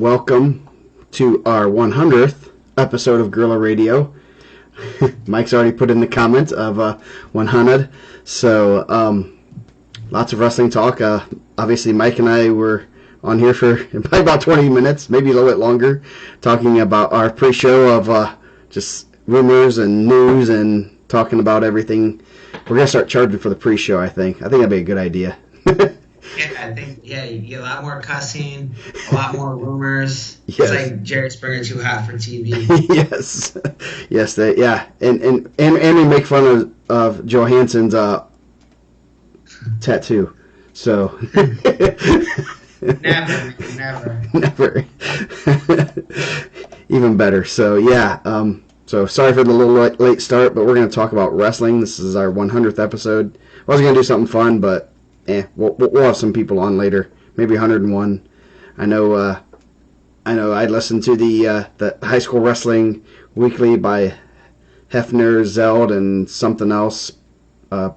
welcome to our 100th episode of Guerrilla Radio. Mike's already put in the comments of 100, so lots of wrestling talk. Obviously, Mike and I were on here for probably about 20 minutes, maybe a little bit longer, talking about our pre-show of just rumors and news and talking about everything. We're going to start charging for the pre-show, I think. That'd be a good idea. Yeah, I think, you get a lot more cussing, a lot more rumors. Yes. It's like Jerry Springer too hot for TV. Yes, and we make fun of Johansson's tattoo. So never. Even better. So yeah. So sorry for the little late start, but we're going to talk about wrestling. This is our 100th episode. I was going to do something fun, but we'll have some people on later. Maybe 101. I know I listened to the High School Wrestling Weekly by Hefner, Zeld, and something else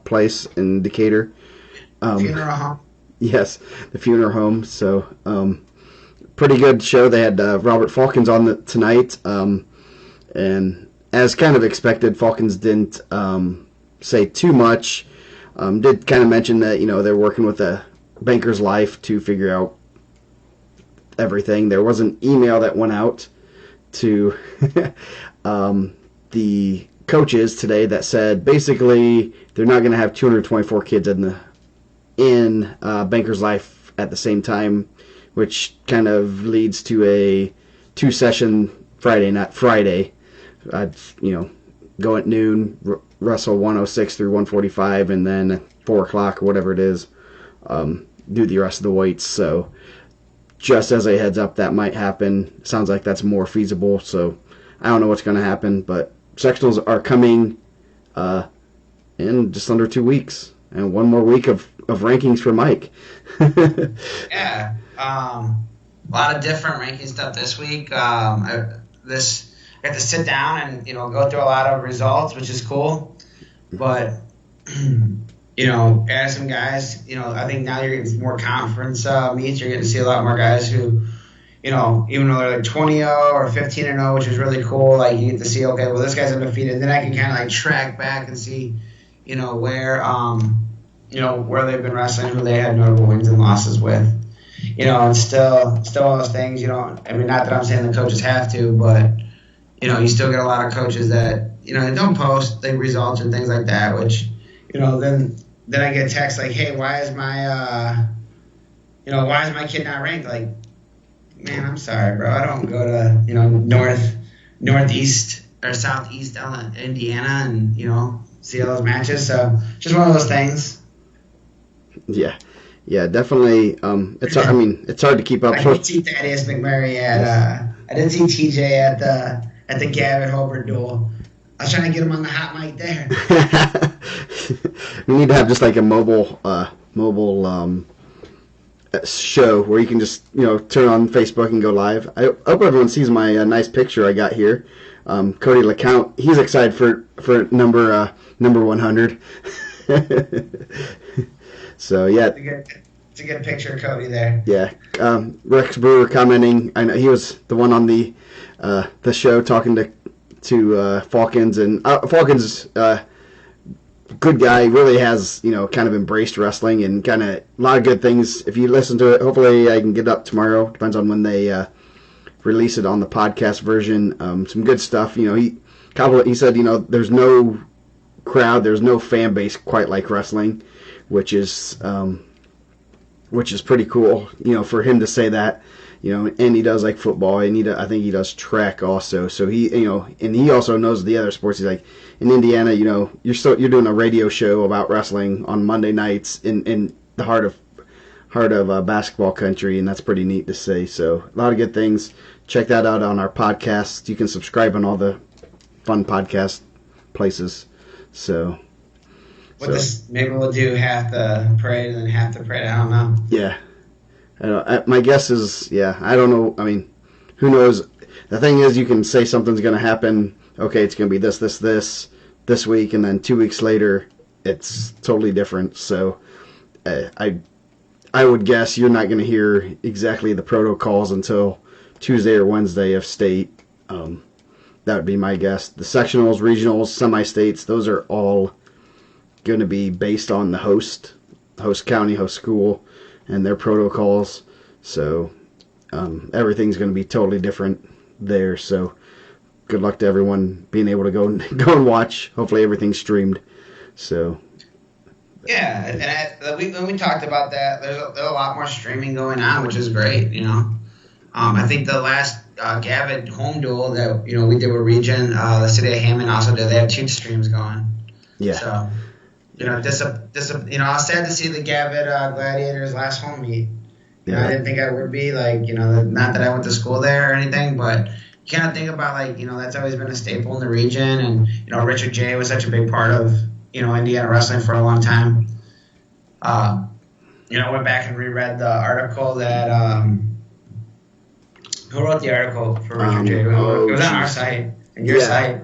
place in Decatur. Funeral home. Yes, the funeral home. So pretty good show. They had Robert Falcons on tonight, and as kind of expected, Falcons didn't say too much. Did kind of mention that, they're working with a Banker's Life to figure out everything. There was an email that went out to the coaches today that said basically they're not going to have 224 kids in Banker's Life at the same time, which kind of leads to a 2-session Friday. Go at noon, wrestle 106 through 145, and then at 4 o'clock or whatever it is, do the rest of the weights. So just as a heads up, that might happen. Sounds like that's more feasible. So I don't know what's going to happen, but sectionals are coming in just under 2 weeks, and one more week of rankings for Mike. Yeah, a lot of different ranking stuff this week. I got to sit down and go through a lot of results, which is cool. But add some guys. I think now you're getting more conference meets. You're getting to see a lot more guys who, even though they're like 20-0 or 15-0, which is really cool. Like you get to see, okay, well this guy's undefeated. Then I can kind of like track back and see, where they've been wrestling, who they had notable wins and losses with. And still all those things. Not that I'm saying the coaches have to, but you still get a lot of coaches that, they don't post the results and things like that, which, then I get a text like, hey, why is my kid not ranked? Like, man, I'm sorry, bro. I don't go to, northeast or southeast Indiana and, see all those matches. So just one of those things. Yeah, definitely. It's hard to keep up. I didn't see Thaddeus McMurray I didn't see TJ at the Gavin Hobart duel. I was trying to get him on the hot mic there. We need to have just like a mobile show where you can just turn on Facebook and go live. I hope everyone sees my nice picture I got here. Cody LeCount, he's excited for number 100. So yeah, it's a good picture of Cody there. Yeah, Rex Brewer commenting. I know he was the one on the show talking to Falcons, and Falcons good guy, really has kind of embraced wrestling and kind of a lot of good things. If you listen to it, hopefully I can get it up tomorrow. Depends on when they release it on the podcast version. Some good stuff. He said there's no crowd, there's no fan base quite like wrestling, which is pretty cool. For him to say that. And he does like football, and I think he does track also. So he, and he also knows the other sports. He's like, in Indiana, you're doing a radio show about wrestling on Monday nights in the heart of basketball country, and that's pretty neat to see. So a lot of good things. Check that out on our podcast. You can subscribe on all the fun podcast places. So. Maybe we'll do half the parade and then half the parade. I don't know. Yeah. My guess is, I don't know. Who knows? The thing is, you can say something's going to happen. Okay, it's going to be this week, and then 2 weeks later, it's totally different. So, I would guess you're not going to hear exactly the protocols until Tuesday or Wednesday of state. That would be my guess. The sectionals, regionals, semi-states, those are all going to be based on the host county, host school, and their protocols. So everything's going to be totally different there. So good luck to everyone being able to go and watch. Hopefully everything's streamed. So yeah, and when we talked about that, there's a lot more streaming going on, which is great. I think the last Gavitt home duel that we did with Region, the city of Hammond also did. They have 2 streams going. Yeah. So I was sad to see the Gavitt Gladiators last home meet. I didn't think I would be not that I went to school there or anything, but you kind of think about that's always been a staple in the region, and Richard J was such a big part of Indiana wrestling for a long time. Went back and reread the article that who wrote the article for Richard J? It was on our site and your site.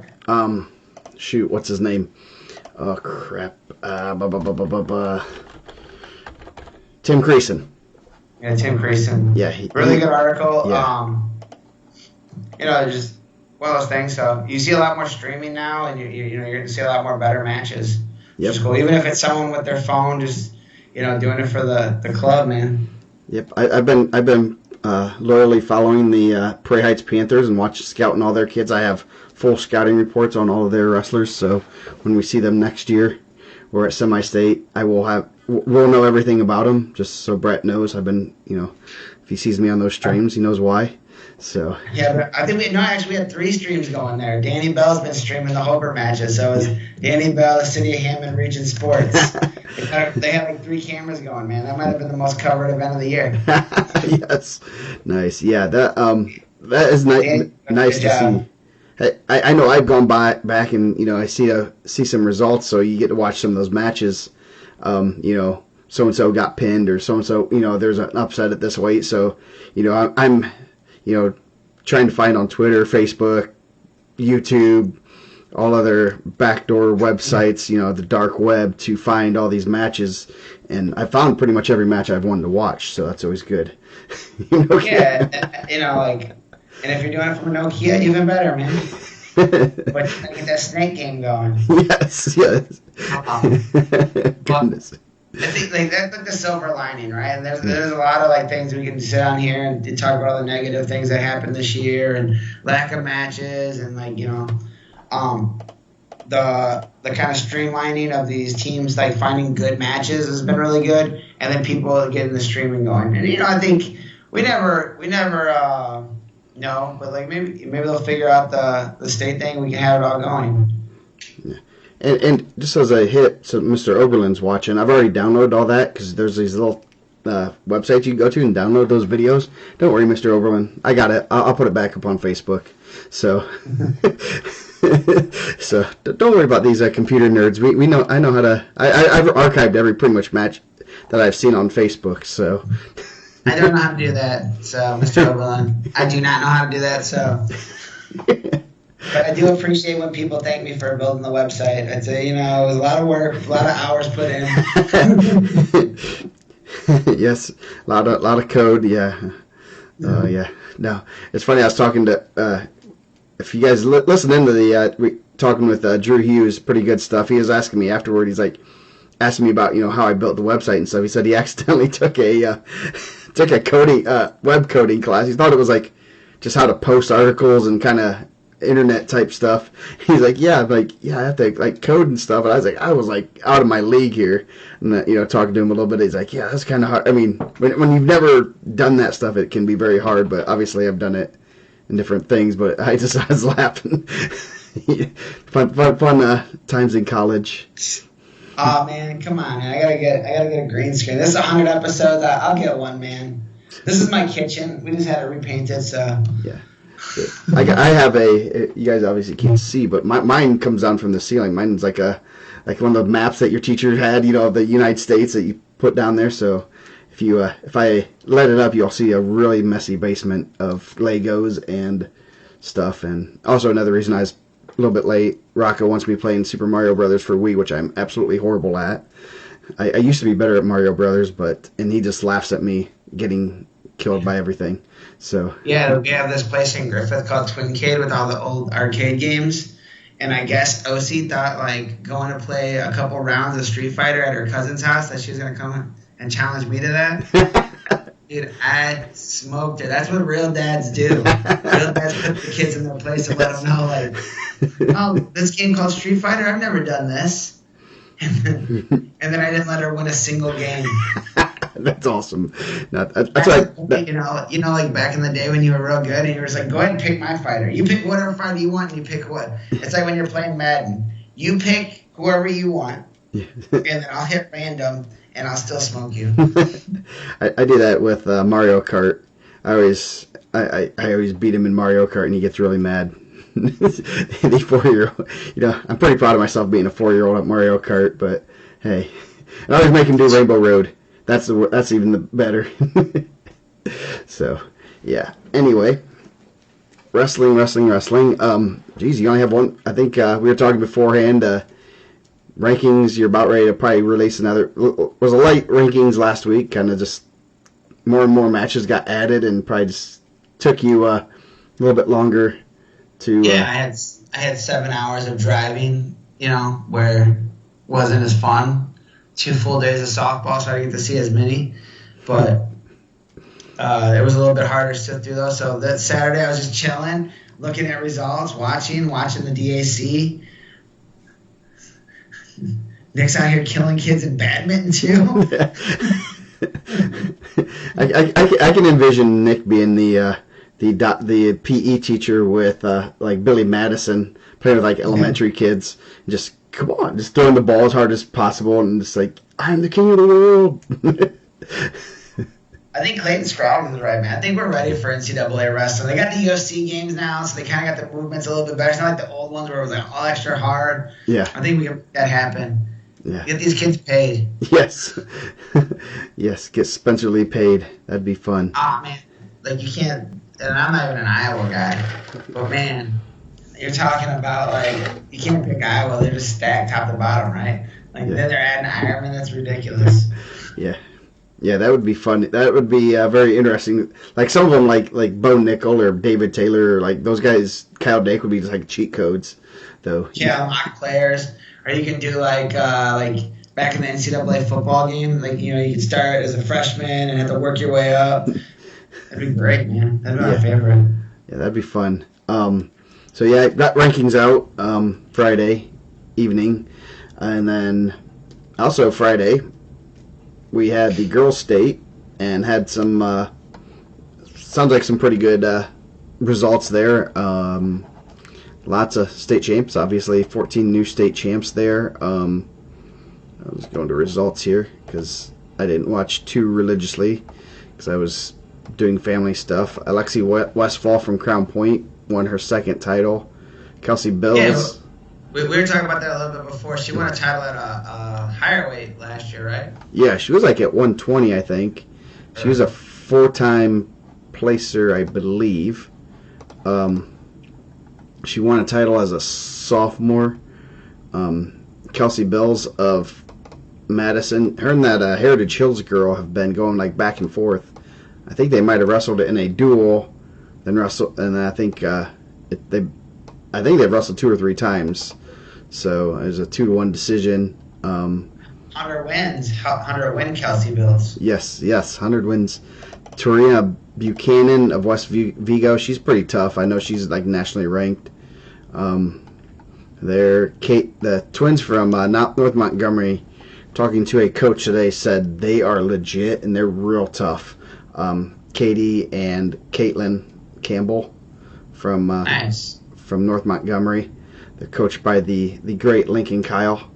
Shoot, what's his name? Oh crap! Tim Creason. Yeah, Tim Creason. Yeah, really good article. Yeah. Just one of those things. So you see a lot more streaming now, and you're going to see a lot more better matches. Yep. Which is cool. Even if it's someone with their phone, just doing it for the club, man. Yep, I've been loyally following the Prairie Heights Panthers and scouting all their kids. I have full scouting reports on all of their wrestlers. So when we see them next year, we're at semi-state. We'll know everything about them, just so Brett knows. I've been, if he sees me on those streams, he knows why. So yeah, but I think we had 3 streams going there. Danny Bell's been streaming the Hobart matches, so it's Danny Bell, the City of Hammond, Region Sports. They have 3 cameras going, man. That might have been the most covered event of the year. Yes, nice. Yeah, that is nice to see. I know I've gone back and I see some results, so you get to watch some of those matches. So and so got pinned, or so and so there's an upset at this weight. So I'm trying to find on Twitter, Facebook, YouTube, all other backdoor websites, the dark web, to find all these matches, and I found pretty much every match I've wanted to watch. So that's always good. Yeah, and if you're doing it from a Nokia, even better, man. But you gotta get that snake game going. Yes. Goodness. I think that's the silver lining, right? And there's a lot of things we can sit on here and talk about all the negative things that happened this year and lack of matches and the kind of streamlining of these teams, finding good matches has been really good, and then people getting the streaming going. And I think we never know, but maybe they'll figure out the state thing. We can have it all going. Yeah. And just as a hit, so Mr. Oberlin's watching. I've already downloaded all that because there's these little websites you can go to and download those videos. Don't worry, Mr. Oberlin, I got it. I'll put it back up on Facebook. So, so don't worry about these computer nerds. We know. I know how to. I've archived every pretty much match that I've seen on Facebook. So. I don't know how to do that, so Mr. Oberlin. I do not know how to do that, so. But I do appreciate when people thank me for building the website. I'd say, it was a lot of work, a lot of hours put in. Yes, a lot of code, yeah. Yeah. No, it's funny. I was talking to, if you guys listen into the, talking with Drew Hughes, pretty good stuff. He was asking me afterward. He's asking me about how I built the website and stuff. He said he accidentally took a coding web coding class. He thought it was just how to post articles and kind of internet type stuff. He's like, I have to code and stuff. And I was out of my league here. And talking to him a little bit, he's like, yeah, that's kind of hard. I mean, when you've never done that stuff, it can be very hard. But obviously, I've done it in different things. But I was laughing. fun times in college. Oh man, come on! Man. I gotta get a green screen. This is 100 episodes. I'll get one, man. This is my kitchen. We just had it repainted, so. Yeah. I have you guys obviously can't see, but mine comes down from the ceiling. Mine's like one of the maps that your teacher had, of the United States that you put down there. So if I let it up, you'll see a really messy basement of Legos and stuff. And also another reason I was a little bit late, Rocco wants me playing Super Mario Brothers for Wii, which I'm absolutely horrible at. I used to be better at Mario Brothers, and he just laughs at me getting killed by everything. So Yeah, we have this place in Griffith called Twincade with all the old arcade games. And I guess OC thought like going to play a couple rounds of Street Fighter at her cousin's house that she was gonna come and challenge me to that. Dude, I smoked her. That's what real dads do. Real dads put the kids in their place and let them know, like, oh, this game called Street Fighter, I've never done this. And then I didn't let her win a single game. That's awesome. That's like like back in the day when you were real good and you were just like, go ahead and pick my fighter. You pick whatever fighter you want and you pick what. It's like when you're playing Madden. You pick whoever you want, and then I'll hit random and I'll still smoke you. I do that with Mario Kart. I always beat him in Mario Kart and he gets really mad. The 4-year-old, I'm pretty proud of myself being a 4-year-old at Mario Kart, but hey, I always make him do Rainbow Road. That's even the better. So, yeah. Anyway, wrestling. Geez, you only have one. I think we were talking beforehand. Rankings. You're about ready to probably release another. Was a light rankings last week. Kind of just more and more matches got added, and probably just took you a little bit longer to. Yeah, I had 7 hours of driving. Where it wasn't as fun. 2 full days of softball, so I didn't get to see as many. But it was a little bit harder to sit through those. So that Saturday I was just chilling, looking at results, watching the DAC. Nick's out here killing kids in badminton too. I can envision Nick being the PE teacher with like Billy Madison playing with like elementary kids. Just come on, just throwing the ball as hard as possible and just like, I'm the king of the world. I think Clayton Scroggs is right, man. I think we're ready for NCAA wrestling. They got the UFC games now, so they kind of got the movements a little bit better. It's not like the old ones where it was like all extra hard. Yeah. I think we can make that happen. Yeah. Get these kids paid. Yes. Yes, get Spencer Lee paid. That'd be fun. Oh, man. Like, you can't, and I'm not even an Iowa guy, but man, you're talking about, like, you can't pick Iowa. They're just stacked top to bottom, right? Like, then they're adding Ironman. That's ridiculous. Yeah. Yeah, that would be fun. That would be very interesting. Like, some of them, like Bo Nickel or David Taylor, or, like, those guys, Kyle Dake would be just, like, cheat codes, though. Yeah, mock players. Or you can do, like back in the NCAA football game, like, you can start as a freshman and have to work your way up. That'd be great, man. That'd be my favorite. Yeah, that'd be fun. So yeah, that rankings out Friday evening, and then also Friday we had the girls' state and had some sounds like some pretty good results there. Lots of state champs, obviously 14 new state champs there. I was going to results here because I didn't watch too religiously because I was doing family stuff. Alexi Westfall from Crown Point won her second title. Kelsey Bills. Yeah, we were talking about that a little bit before. She won a title at a higher weight last year, right? Yeah, she was like at 120, I think. She was a 4-time placer, I believe. She won a title as a sophomore. Kelsey Bills of Madison. Her and that Heritage Hills girl have been going like back and forth. I think they might have wrestled in a duel, and I think they've wrestled 2 or 3 times. So it was a 2-1 decision. 100 wins. 100 win Kelsey Bills. Yes, 100 wins. Torina Buchanan of West Vigo. She's pretty tough. I know she's like nationally ranked. The twins from North Montgomery, talking to a coach today, said they are legit and they're real tough. Katie and Caitlin Campbell from North Montgomery. They're coached by the great Lincoln Kyle.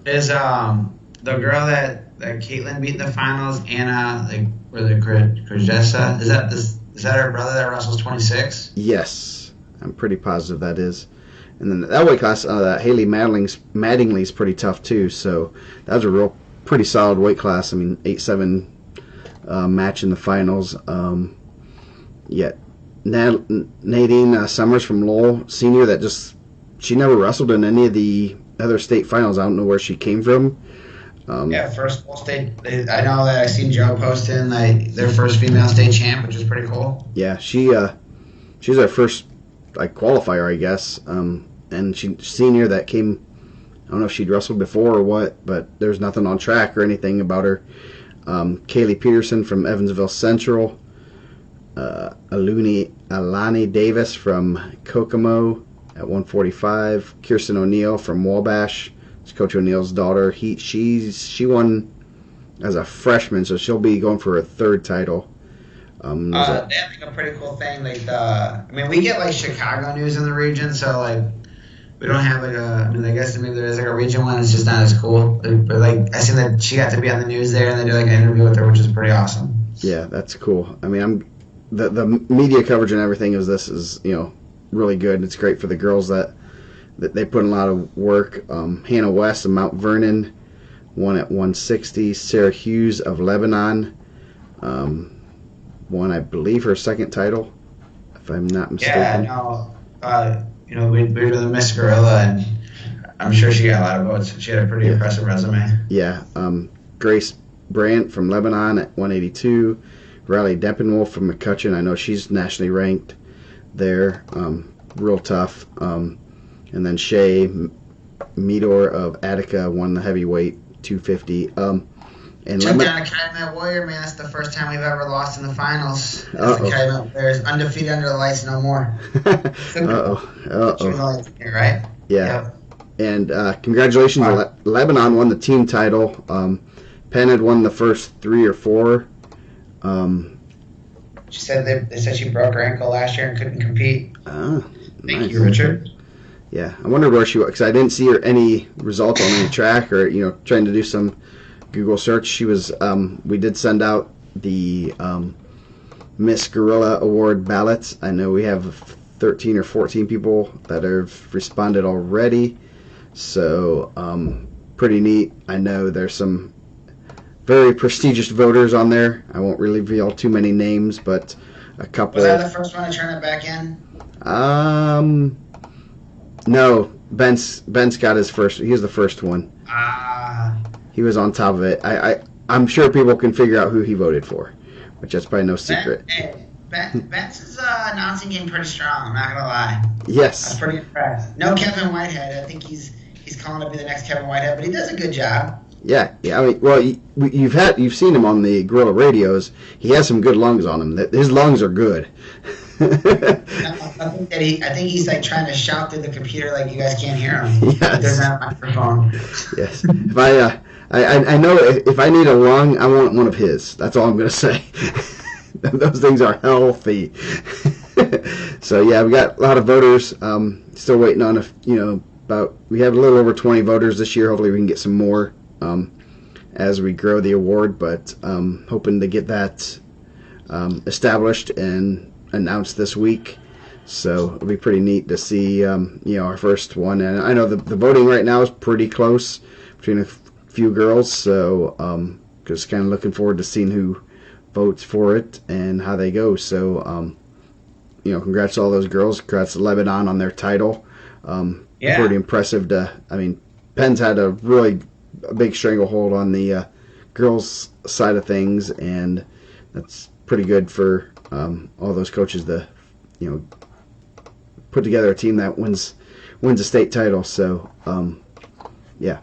Is the girl that Caitlin beat in the finals, Anna, Krajesa? Is that her brother that wrestles 26? Yes, I'm pretty positive that is. And then that weight class, Haley Mattingly's pretty tough too. So that was a pretty solid weight class. I mean, 8-7 match in the finals. Nadine Summers from Lowell, senior, she never wrestled in any of the other state finals. I don't know where she came from. Yeah, first full state. I know that I seen Joe posting like their first female state champ, which is pretty cool. Yeah, she's our first like qualifier, I guess. And she senior that came. I don't know if she'd wrestled before or what, but there's nothing on track or anything about her. Kaylee Peterson from Evansville Central. Alani Davis from Kokomo at 145. Kirsten O'Neill from Wabash. It's Coach O'Neill's daughter. She won as a freshman, so she'll be going for her third title. They have like a pretty cool thing. Like we get like Chicago news in the region, so like we don't have like I guess maybe there is like a region one. It's just not as cool. But like I seen that she got to be on the news there, and they do like an interview with her, which is pretty awesome. Yeah, that's cool. I mean, the media coverage and everything of this is really good. It's great for the girls that they put in a lot of work. Hannah West of Mount Vernon won at 160. Sarah Hughes of Lebanon won, I believe, her second title, if I'm not mistaken. Yeah, no. We were the Miss Gorilla, and I'm sure she got a lot of votes. She had a pretty impressive resume. Yeah. Grace Brandt from Lebanon at 182. Riley Deppenwolf from McCutcheon. I know she's nationally ranked there. Real tough. And then Shay Meador of Attica won the heavyweight 250. And took down a Calumet Warrior, man. That's the first time we've ever lost in the finals. The Calumet Warriors, undefeated under the lights, no more. Right? Yeah. Yep. And congratulations, Lebanon won the team title. Penn had won the first 3 or 4. She said they said she broke her ankle last year and couldn't compete. Thank you, Richard. Yeah, I wondered where she was because I didn't see her any results on any track or trying to do some Google search. She was. We did send out the Miss Gorilla Award ballots. I know we have 13 or 14 people that have responded already, so pretty neat. I know there's some very prestigious voters on there. I won't really reveal too many names, but a couple. Was that the first one to turn it back in? No. Ben's got his first. He was the first one. He was on top of it. I'm sure people can figure out who he voted for, which that's probably no secret. Ben's announcing game pretty strong. I'm not gonna lie. Yes. I'm pretty impressed. No Kevin Whitehead. I think he's calling to be the next Kevin Whitehead, but he does a good job. Yeah. I mean, well, you've seen him on the Gorilla radios. He has some good lungs on him. His lungs are good. I think he's like trying to shout through the computer like you guys can't hear him. Yes. He doesn't have a microphone. Yes. If I know if I need a lung, I want one of his. That's all I'm gonna say. Those things are healthy. So yeah, we got a lot of voters. Still waiting on we have a little over 20 voters this year. Hopefully we can get some more as we grow the award, but hoping to get that established and announced this week. So it'll be pretty neat to see our first one. And I know the voting right now is pretty close between a few girls, so just kind of looking forward to seeing who votes for it and how they go. So congrats to all those girls. Congrats to Lebanon on their title. Pretty impressive. Penn's had a really big stranglehold on the girls' side of things, and that's pretty good for all those coaches to put together a team that wins a state title. So yeah.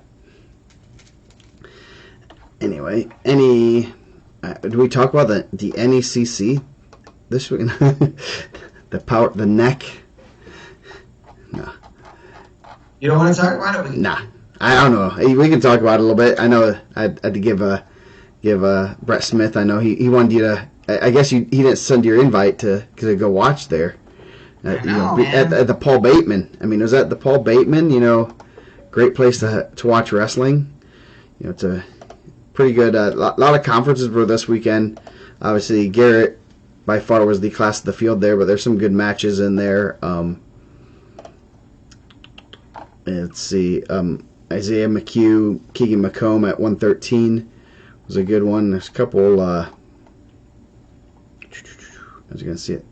Anyway, do we talk about the NECC this week? the neck. No. You don't want to talk about it? Nah, I don't know. We can talk about it a little bit. I know I had to give Brett Smith. I know he wanted you to. I guess he didn't send your invite to go watch there. At the Paul Bateman. I mean, was that the Paul Bateman? Great place to watch wrestling. It's a pretty good. Lot of conferences were this weekend. Obviously, Garrett by far was the class of the field there, but there's some good matches in there. Let's see. Isaiah McHugh, Keegan McComb at 113 was a good one. There's a couple. I was going to see it.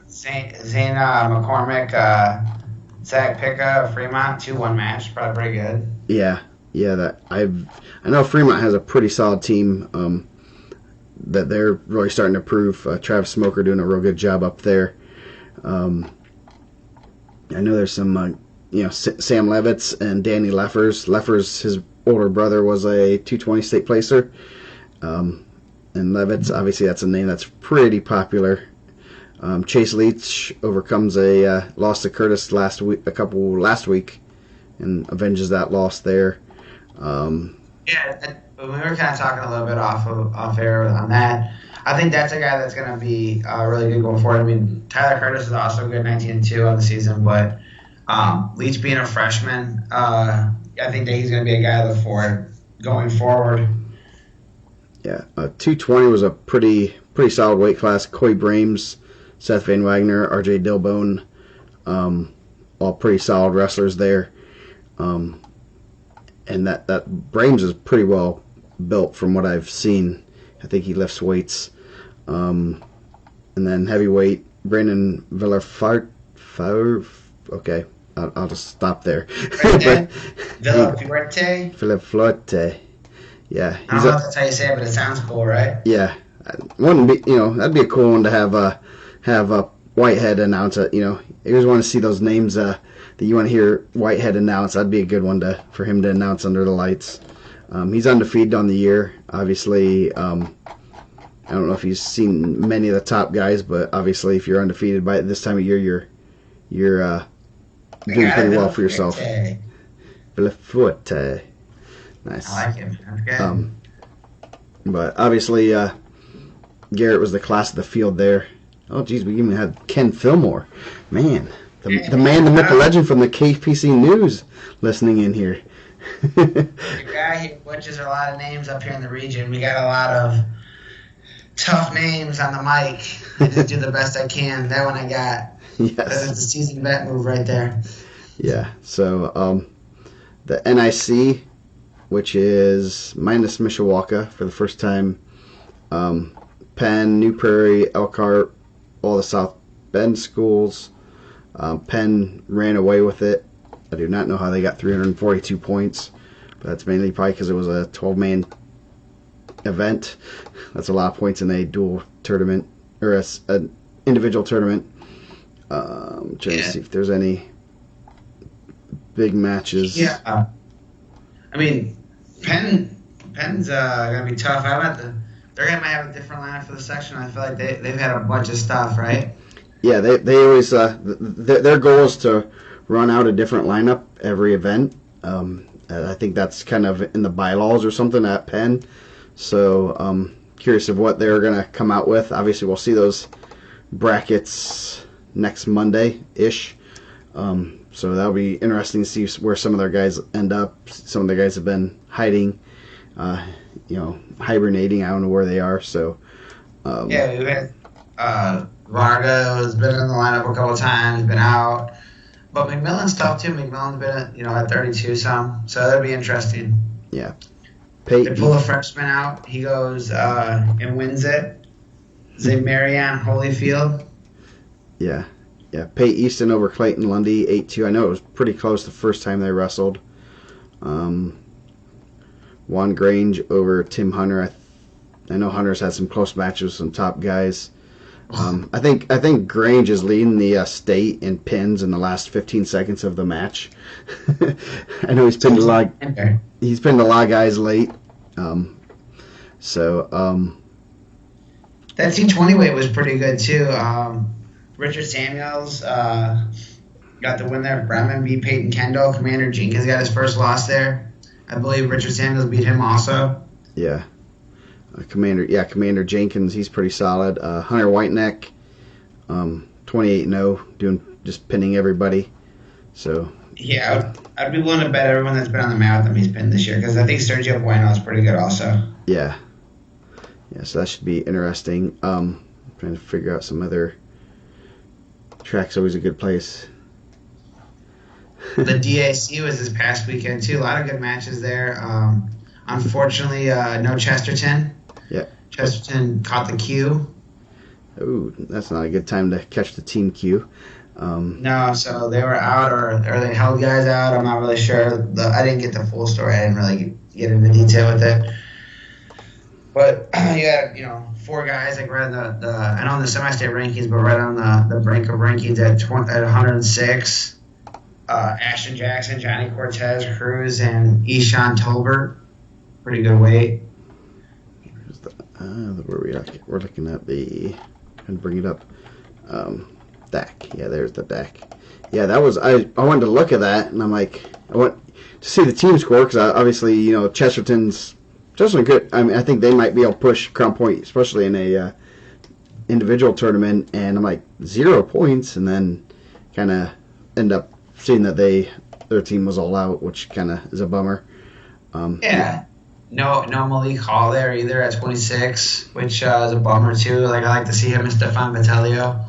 Zane McCormick, Zach Picca, Fremont, 2-1 match. Probably pretty good. Yeah. Yeah, I know Fremont has a pretty solid team that they're really starting to prove. Travis Smoker doing a real good job up there. Um, I know there's some, Sam Levitz and Danny Leffers. Leffers, his older brother, was a 220 state placer. And Levitz, obviously, that's a name that's pretty popular. Chase Leach overcomes a loss to Curtis last week and avenges that loss there. Yeah, we were kind of talking a little bit off air on that. I think that's a guy that's going to be really good going forward. I mean, Tyler Curtis is also good, 19-2 on the season, but Leach being a freshman, I think that he's going to be a guy to look for going forward. Yeah, 220 was a pretty solid weight class. Coy Brames, Seth Van Wagner, R.J. Dilbone, all pretty solid wrestlers there. And that Brames is pretty well built from what I've seen. I think he lifts weights. And then heavyweight, Brandon Villafart. Okay, I'll just stop there. Villaflorte. Yeah, I don't know if that's how you say it, but it sounds cool, right? Yeah, wouldn't be that'd be a cool one to have Whitehead announce it. You always want to see those names that you want to hear Whitehead announce. That'd be a good one for him to announce under the lights. He's undefeated on the year. Obviously, I don't know if you've seen many of the top guys, but obviously, if you're undefeated by this time of year, you're doing pretty well for yourself. Villaflorte. Nice. I like him. That's good. But obviously, Garrett was the class of the field there. Oh, geez, we even had Ken Fillmore. Man, the man, the myth, the legend from the KPC News listening in here. The guy here butchers a lot of names up here in the region. We got a lot of tough names on the mic. I just do the best I can. That one I got. Yes. That's a seasoned vet move right there. Yeah, so the NIC, which is minus Mishawaka for the first time. Penn, New Prairie, Elkhart, all the South Bend schools. Penn ran away with it. I do not know how they got 342 points, but that's mainly probably because it was a 12-man event. That's a lot of points in a dual tournament, or an individual tournament. Trying to see if there's any big matches. Yeah. I mean, Penn's gonna be tough. They're gonna have a different lineup for the section. I feel like they've had a bunch of stuff, right? Yeah, they always their goal is to run out a different lineup every event. I think that's kind of in the bylaws or something at Penn. So curious of what they're gonna come out with. Obviously, we'll see those brackets next Monday ish. So that'll be interesting to see where some of their guys end up. Some of the guys have been hiding, hibernating. I don't know where they are. So we've had Varga has been in the lineup a couple times, been out. But McMillan's tough too. McMillan's been at 32 some, so that'll be interesting. Yeah. They pull a freshman out. He goes and wins it. Marion Holyfield. Yeah. Yeah, Pate Easton over Clayton Lundy, 8-2. I know it was pretty close the first time they wrestled. Juan Grange over Tim Hunter. I know Hunter's had some close matches with some top guys. I think Grange is leading the state in pins in the last 15 seconds of the match. I know he's pinned a lot. He's pinned a lot of guys late. That T20 weight was pretty good too. Richard Samuels got the win there. Bremen beat Peyton Kendall. Commander Jenkins got his first loss there. I believe Richard Samuels beat him also. Yeah. Commander Jenkins, he's pretty solid. Hunter Whiteneck, 28-0, just pinning everybody. So yeah, I'd be willing to bet everyone that's been on the mat with him he's pinned this year because I think Sergio Bueno is pretty good also. Yeah. So that should be interesting. Trying to figure out some other track's always a good place. The DAC was this past weekend too. A lot of good matches there. Unfortunately, no Chesterton. Yeah. Chesterton caught the Q. Ooh, that's not a good time to catch the team Q. No, so they were out, or they held guys out. I'm not really sure. I didn't get the full story. I didn't really get into detail with it. But you had, four guys like right on I know in the semi-state rankings, but right on the brink of rankings at 106. Ashton Jackson, Johnny Cortez Cruz, and Eshawn Tolbert. Pretty good weight. We're looking at the, and bring it up. DAC. Yeah, there's the DAC. Yeah, that was, I wanted to look at that, and I'm like, I want to see the team score, because obviously, Chesterton's good. I mean, I think they might be able to push Crown Point, especially in a individual tournament, and I'm like, 0 points, and then kind of end up seeing that their team was all out, which kind of is a bummer. Yeah. No Malik Hall there either at 26, which is a bummer too. Like, I like to see him and Stefan Vitelio.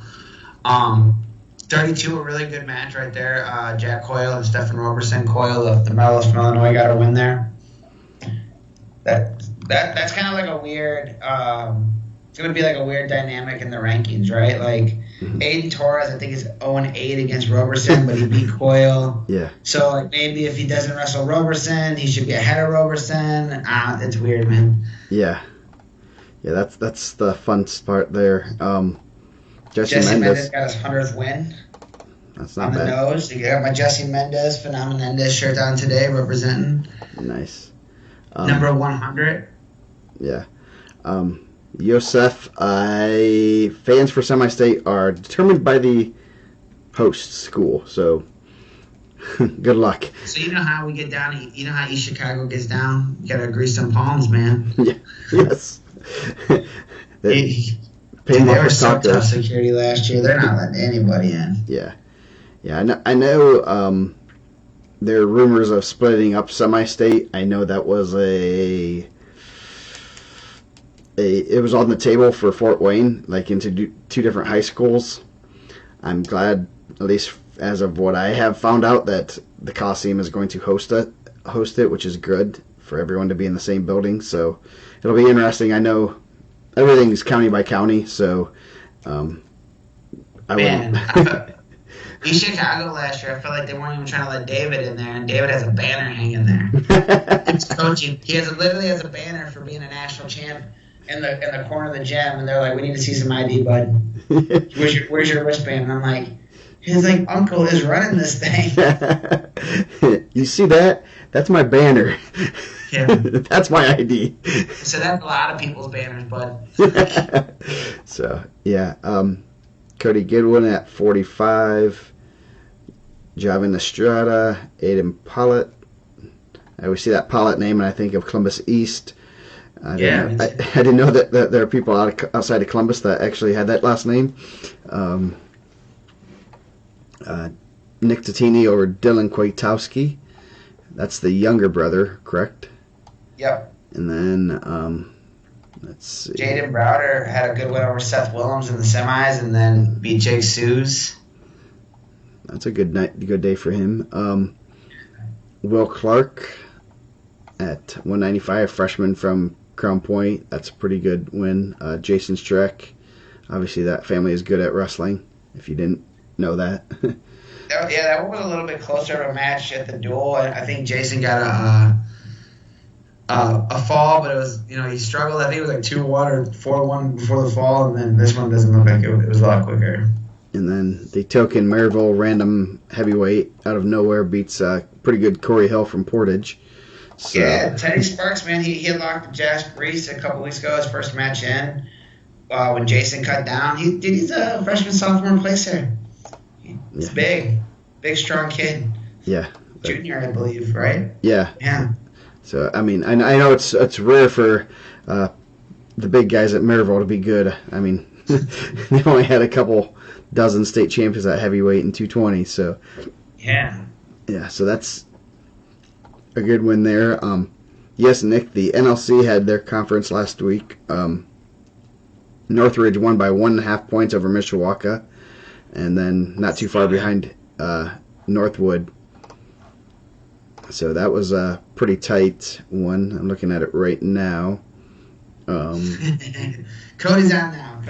32, a really good match right there. Jack Coyle and Stefan Roberson. Coyle, the medalist from Illinois, got a win there. That's kind of like a weird. It's gonna be like a weird dynamic in the rankings, right? Like Aiden Torres, I think is 0-8 against Roberson, but he beat Coyle. Yeah. So like maybe if he doesn't wrestle Roberson, he should be ahead of Roberson. It's weird, man. Yeah. Yeah, that's the fun part there. Jesse Mendez got his 100th win. That's not on the bad. Nose. You got my Jesse Mendez, Phenomenendez shirt on today, representing. Nice. Number 100. Yeah. Yosef, fans for semi-state are determined by the host school, so good luck. So you know how we get down, you know how East Chicago gets down? You gotta grease some palms, man. Yeah. Yes. They were so tough security last year. They're not letting anybody in. Yeah. Yeah, I know there are rumors of splitting up semi-state. I know that was it was on the table for Fort Wayne, like into two different high schools. I'm glad, at least as of what I have found out, that the Coliseum is going to host it, which is good for everyone to be in the same building. So it'll be interesting. I know everything's county by county, so East Chicago last year, I felt like they weren't even trying to let David in there, and David has a banner hanging there. He's coaching. He literally has a banner for being a national champ in the corner of the gym, and they're like, "We need to see some ID, bud. Where's your wristband?" And I'm like, his uncle is running this thing. You see that? That's my banner. Yeah. That's my ID. So that's a lot of people's banners, bud. So yeah, Cody Goodwin at 45. Javin Estrada, Aiden Pollitt. I always see that Pollitt name and I think of Columbus East. I didn't know that there are people outside of Columbus that actually had that last name. Nick Tatini over Dylan Kwiatkowski. That's the younger brother, correct? Yep. And then, let's see. Jaden Browder had a good win over Seth Willems in the semis and then beat Jake Sues. That's a good day for him. Will Clark at 195, freshman from Crown Point. That's a pretty good win. Jason Streck, obviously that family is good at wrestling, if you didn't know that. That one was a little bit closer of a match at the duel. I think Jason got a fall, but it was, he struggled. I think it was like 2-1 or 4-1 before the fall, and then this one doesn't look like it was a lot quicker. And then the token Maryville random heavyweight out of nowhere beats pretty good Corey Hill from Portage. So. Yeah, Teddy Sparks, man, he had locked Jasper Reese a couple weeks ago, his first match in. When Jason cut down, he's a freshman, sophomore place there. He's big, strong kid. Yeah. Junior, I believe, right? Yeah. Yeah. So, I mean, I know it's rare for the big guys at Maryville to be good. I mean, they only had a couple dozen state champions at heavyweight and 220, so. Yeah. Yeah, so that's a good win there. Yes, Nick, the NLC had their conference last week. Northridge won by 1.5 points over Mishawaka, and then not too far behind Northwood. So that was a pretty tight one. I'm looking at it right now. Cody's on now.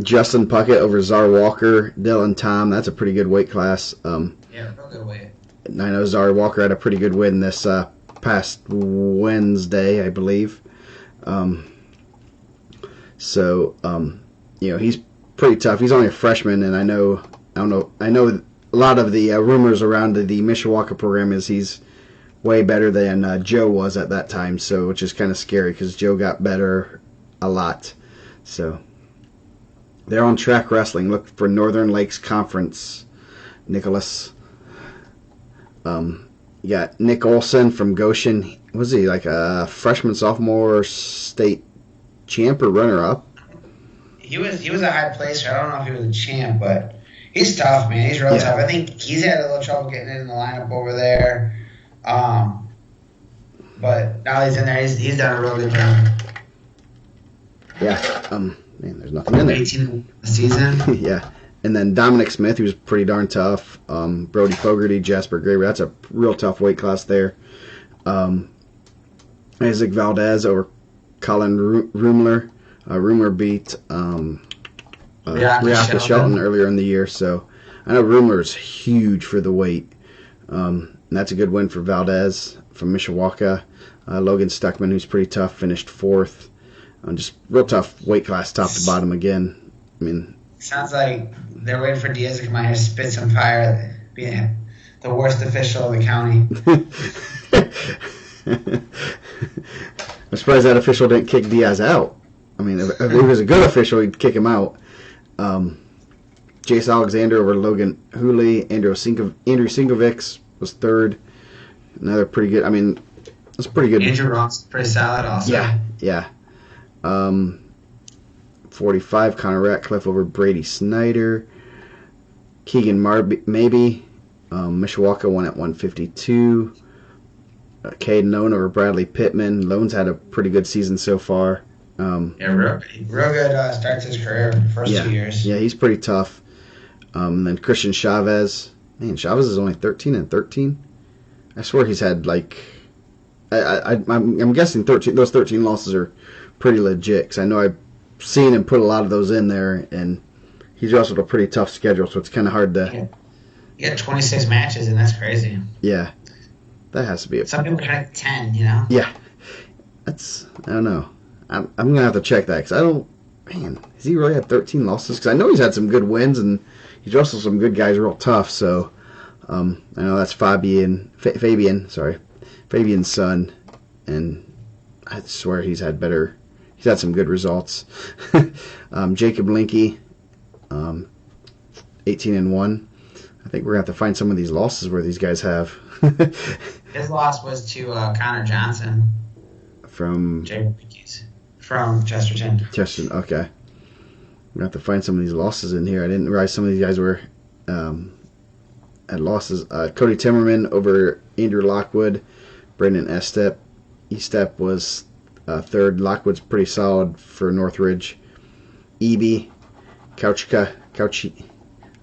Justin Puckett over Czar Walker, Dylan Tom. That's a pretty good weight class. Yeah, real good weight. I know Czar Walker had a pretty good win this past Wednesday, I believe. He's pretty tough. He's only a freshman, and I know a lot of the rumors around the Mishawaka program is he's way better than Joe was at that time, so which is kind of scary because Joe got better a lot. So they're on track wrestling. Look for Northern Lakes Conference, Nicholas. You got Nick Olson from Goshen. Was he like a freshman, sophomore state champ or runner up? He was a high placer. I don't know if he was a champ, but he's tough, man. He's real tough. I think he's had a little trouble getting in the lineup over there. But now he's in there. He's done a real good job. Yeah. Man, there's nothing in there. 18 season. Yeah. And then Dominic Smith, who's pretty darn tough. Brody Fogarty, Jasper Graber. That's a real tough weight class there. Isaac Valdez over Colin Rumler. Rumler beat Riaka Shelton earlier in the year. So I know Rumler's huge for the weight. And that's a good win for Valdez from Mishawaka. Logan Stuckman, who's pretty tough, finished fourth. Just real tough weight class, top to bottom again. I mean, sounds like they're waiting for Diaz to come out here, spit some fire, being the worst official in the county. I'm surprised that official didn't kick Diaz out. I mean, if he was a good official, he'd kick him out. Jace Alexander over Logan Hooley. Andrew Singovics was third. Another pretty good. I mean, that's pretty good. Andrew Ross, pretty solid also. Yeah. 45, Connor Ratcliffe over Brady Snyder. Keegan Maybe. Mishawaka won at 152. Caden Lone over Bradley Pittman. Lone's had a pretty good season so far. Real good start to his career, first 2 years. Yeah, he's pretty tough. And then Christian Chavez. Man, Chavez is only 13-13. I swear he's had like... I'm guessing those 13 losses are pretty legit, because I know I've seen him put a lot of those in there, and he's wrestled a pretty tough schedule, so it's kind of hard to... He had 26 matches, and that's crazy. Yeah. That has to be... Some people can have 10, you know? Yeah. That's... I don't know. I'm going to have to check that, because I don't... Man, has he really had 13 losses? Because I know he's had some good wins, and he's wrestled some good guys real tough, so... I know that's Fabian's son, and I swear he's had some good results. Jacob Linke, 18-1. I think we're going to have to find some of these losses where these guys have. His loss was to Connor Johnson. From Jacob Linke's. From Chesterton. Okay. We're going to have to find some of these losses in here. I didn't realize some of these guys were... had losses. Cody Timmerman over Andrew Lockwood. Brendan Estep was third. Lockwood's pretty solid for Northridge. Eby Couchy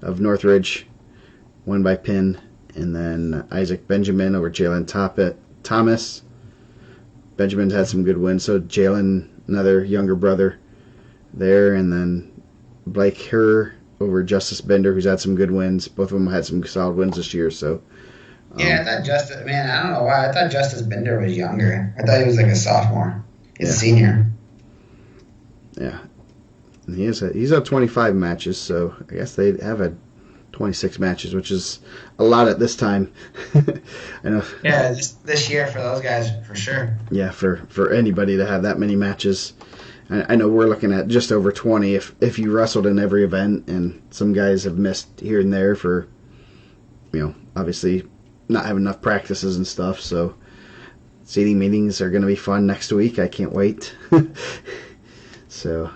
of Northridge won by pin. And then Isaac Benjamin over Jalen Thomas. Benjamin's had some good wins. So Jalen, another younger brother there. And then Blake Herr over Justice Bender, who's had some good wins. Both of them had some solid wins this year. So, I thought Justice. Man, I don't know why. I thought Justice Bender was younger. I thought he was like a sophomore. He's a senior. Yeah, and he's had 25 matches. So I guess they have had 26 matches, which is a lot at this time. I know. Yeah, this year for those guys for sure. Yeah, for anybody to have that many matches. I know we're looking at just over 20 if you wrestled in every event, and some guys have missed here and there for, obviously not having enough practices and stuff. So seating meetings are going to be fun next week. I can't wait. So,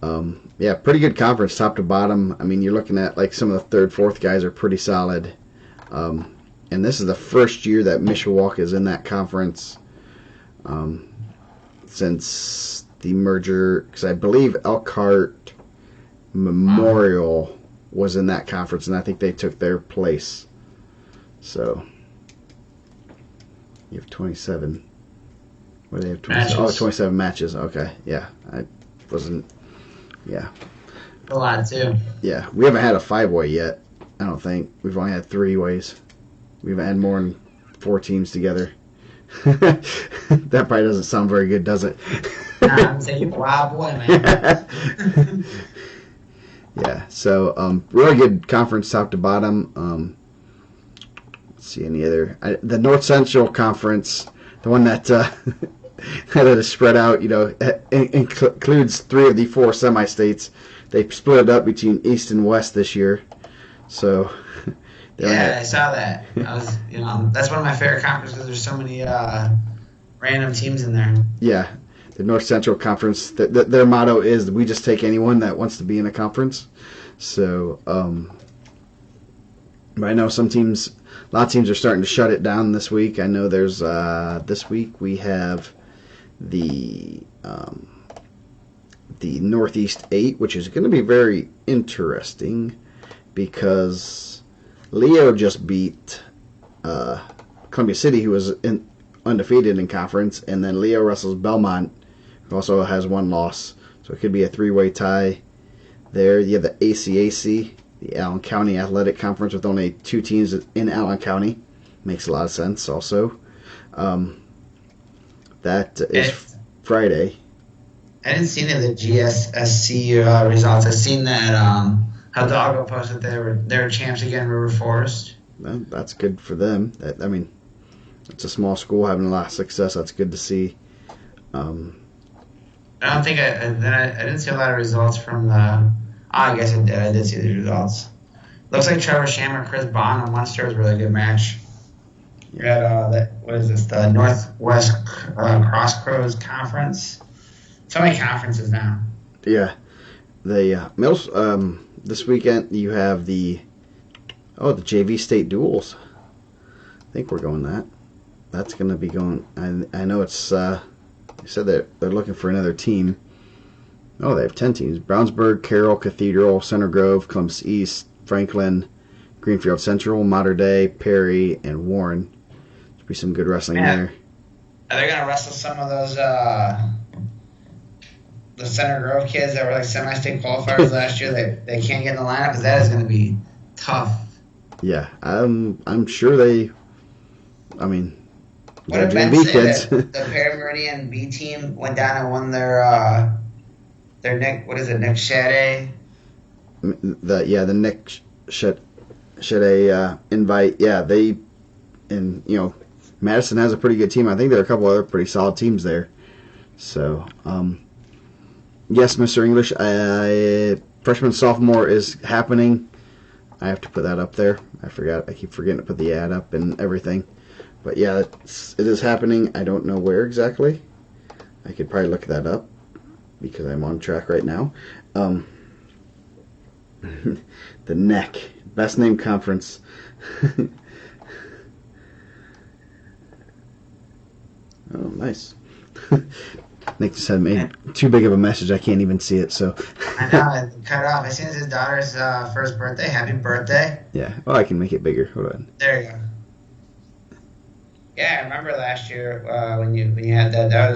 pretty good conference top to bottom. I mean, you're looking at like some of the third, fourth guys are pretty solid. And this is the first year that Mishawaka is in that conference since the merger, because I believe Elkhart Memorial was in that conference, and I think they took their place. So you have 27. What do they have? 27? Oh, matches. 27 matches. Okay, yeah. I wasn't. Yeah, A lot too. yeah. We haven't had a 5-way yet. I don't think we've only had 3-ways. We haven't had more than 4 teams together. That probably doesn't sound very good, does it? Nah, I'm saying you're a wild boy, man. Yeah. So, really good conference, top to bottom. Let's see any other. The North Central Conference, the one that that is spread out, includes 3 of the 4 semi-states. They split it up between East and West this year. So. Yeah, I saw that. That's one of my favorite conferences because there's so many random teams in there. Yeah, the North Central Conference. Their motto is, "We just take anyone that wants to be in a conference." So, but I know a lot of teams are starting to shut it down this week. I know there's this week we have the Northeast 8, which is going to be very interesting because Leo just beat Columbia City, who was undefeated in conference, and then Leo wrestles Belmont, who also has 1 loss. So it could be a 3-way tie there. You have the ACAC, the Allen County Athletic Conference, with only 2 teams in Allen County. Makes a lot of sense also. That is Friday. I didn't see any of the GSSC results. I seen that Hidalgo posted they were champs again, River Forest. Well, that's good for them. It's a small school having a lot of success. That's good to see. I don't think I didn't see a lot of results from the. I guess I did. I did see the results. Looks like Trevor Shammer, Chris Bond on Munster was a really good match. You had what is this? The Northwest Crossroads Conference. So many conferences now. Yeah, the this weekend you have the JV state duels. I think we're going that. That's going to be going. I know it's. They said that they're looking for another team. Oh, they have 10 teams: Brownsburg, Carroll, Cathedral, Center Grove, Columbus East, Franklin, Greenfield Central, Mater Dei, Perry, and Warren. There'll be some good wrestling there. Are they going to wrestle some of those the Center Grove kids that were like semi-state qualifiers last year? They can't get in the lineup because that is going to be tough. Yeah, I'm sure they. I mean, what did Ben say kids. That the Perry Meridian B team went down and won their Nick? What is it? Nick Shade? The Nick Shade invite. Yeah, they Madison has a pretty good team. I think there are a couple other pretty solid teams there. So, yes, Mr. English, freshman sophomore is happening. I have to put that up there. I forgot. I keep forgetting to put the ad up and everything. But yeah, it is happening. I don't know where exactly. I could probably look that up because I'm on track right now. The NEC, best named conference. Oh, nice. Nick just had made too big of a message. I can't even see it. So I know, it cut off. As soon as his daughter's first birthday, happy birthday. Yeah. Oh, I can make it bigger. Hold on. There you go. Yeah, I remember last year when you had that. That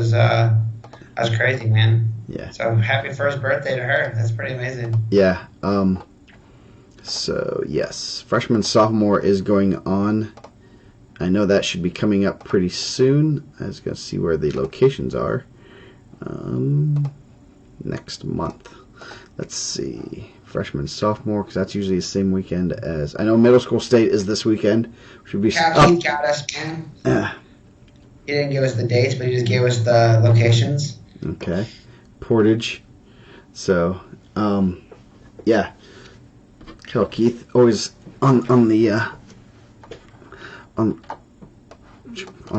was crazy, man. Yeah. So happy first birthday to her. That's pretty amazing. Yeah. So yes, freshman sophomore is going on. I know that should be coming up pretty soon. I was going to see where the locations are. Next month. Let's see. Freshman, sophomore, because that's usually the same weekend as... I know middle school state is this weekend. Should be... He got us, man. He didn't give us the dates, but he just gave us the locations. Okay. Portage. So, yeah. Tell Keith, always on the... on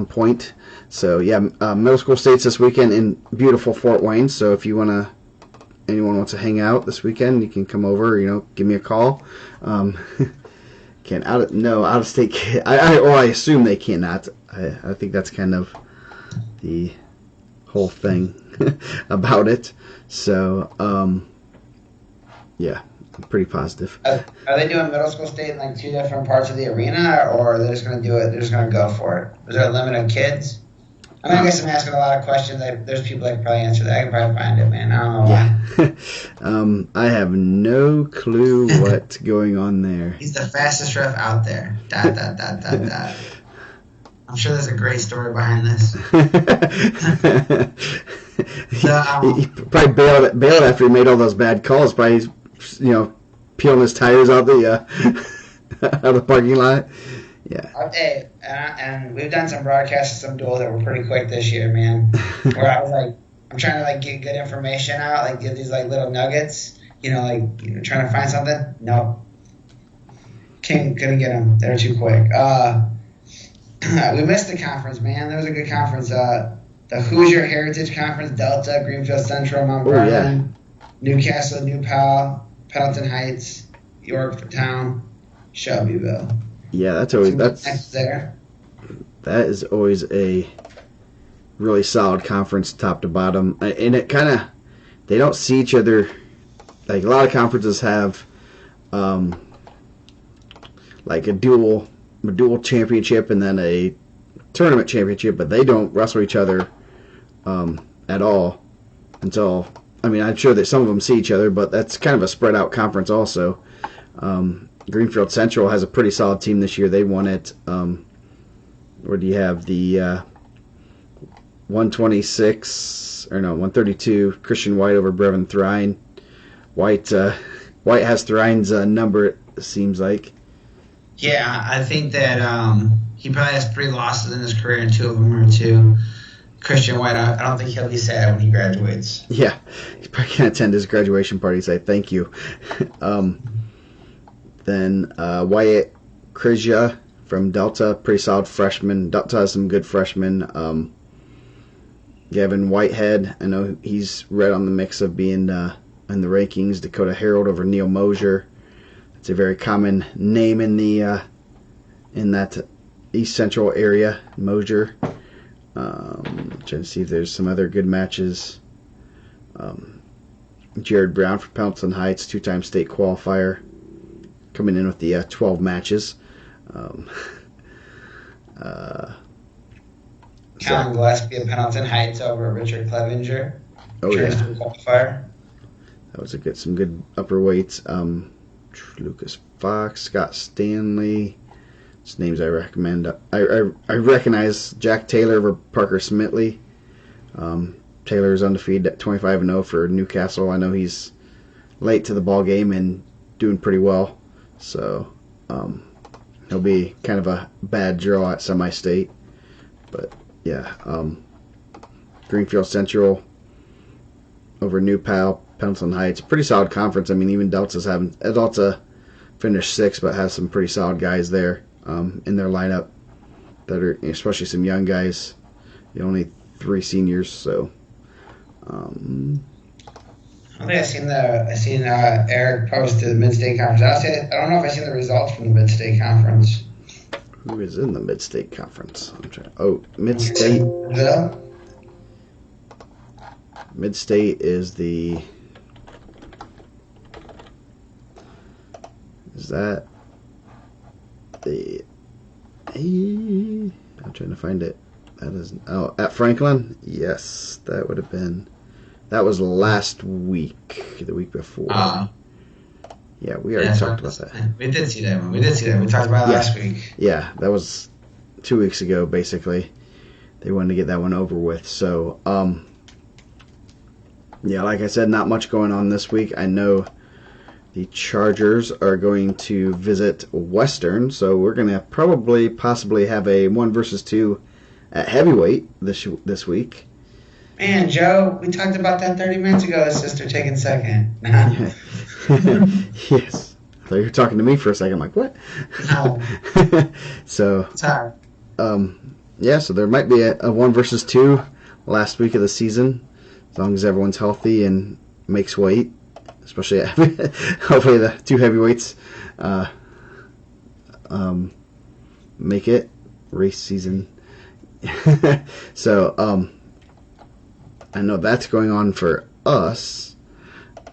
point. So yeah, middle school states this weekend in beautiful Fort Wayne. So if anyone wants to hang out this weekend, you can come over. Give me a call. Out of state. I assume they cannot. I think that's kind of the whole thing about it. So yeah. Pretty positive. Are they doing middle school state in like 2 different parts of the arena, or are they just going to do it? They're just going to go for it. Is there a limit of kids? I mean, I guess I'm asking a lot of questions. There's people that can probably answer that. I can probably find it, man. I don't know why. Yeah. I have no clue what's going on there. He's the fastest ref out there. Dot, dot, dot, dot, dot. I'm sure there's a great story behind this. He probably bailed after he made all those bad calls. Probably, peeling his tires out out of the parking lot. Yeah. Hey, and we've done some broadcasts, some duels that were pretty quick this year, man. Where I was like, I'm trying to like get good information out, like get these like little nuggets, trying to find something. Nope, couldn't get them. They're too quick. We missed the conference, man. That was a good conference. The Hoosier Heritage Conference, Delta, Greenfield Central, Mount Vernon, Newcastle, New Pal, Pendleton Heights, Yorktown, Shelbyville. Yeah, that's there. That is always a really solid conference, top to bottom, and it they don't see each other. Like a lot of conferences have, like a dual championship and then a tournament championship, but they don't wrestle each other at all until. I mean, I'm sure that some of them see each other, but that's kind of a spread out conference also. Greenfield Central has a pretty solid team this year. They won it. Where do you have the 132 Christian White over Brevin Thrine. White has Thrine's number, it seems like. Yeah, I think that he probably has 3 losses in his career, and 2 of them are to Christian White. I don't think he'll be sad when he graduates. Yeah, he's probably going to attend his graduation party and say thank you. Then Wyatt Krizia from Delta, pretty solid freshman. Delta has some good freshmen. Gavin Whitehead, I know he's right on the mix of being in the rankings. Dakota Harold over Neil Mosier. It's a very common name in in that East Central area, Mosier. Trying to see if there's some other good matches. Jared Brown from Pendleton Heights, 2-time state qualifier, coming in with the 12 matches. Callum Gillespie of Pendleton Heights over Richard Clevenger. Oh yeah, qualifier. That was some good upper weights. Lucas Fox, Scott Stanley. These names I recommend. I recognize Jack Taylor over Parker Smitley. Taylor's undefeated at 25-0 for Newcastle. I know he's late to the ball game and doing pretty well. So he'll be kind of a bad draw at semi-state. But yeah, Greenfield Central over New Pal, Pendleton Heights. Pretty solid conference. I mean, even Delta finished 6th, but has some pretty solid guys there in their lineup that are, especially some young guys. Only 3 seniors, so. I think I seen Eric post to the Mid-State Conference. I don't know if I seen the results from the Mid-State Conference. Who is in the Mid-State Conference? Mid-State. Mid-State is the. Is that the? I'm trying to find it. That is at Franklin. Yes, that would have been. That was last week, the week before. Yeah, we already talked about that. We did see that one. We talked about it last week. Yeah, that was 2 weeks ago, basically. They wanted to get that one over with. So, yeah, like I said, not much going on this week. I know the Chargers are going to visit Western, so we're going to possibly have a 1 versus 2 at heavyweight this week. Man, Joe, we talked about that 30 minutes ago. His sister taking second. Yes. I thought you were talking to me for a second. I'm like, what? No. So, sorry. Yeah, so there might be a 1 versus 2 last week of the season, as long as everyone's healthy and makes weight, especially hopefully the 2 heavyweights make it race season. So, I know that's going on for us.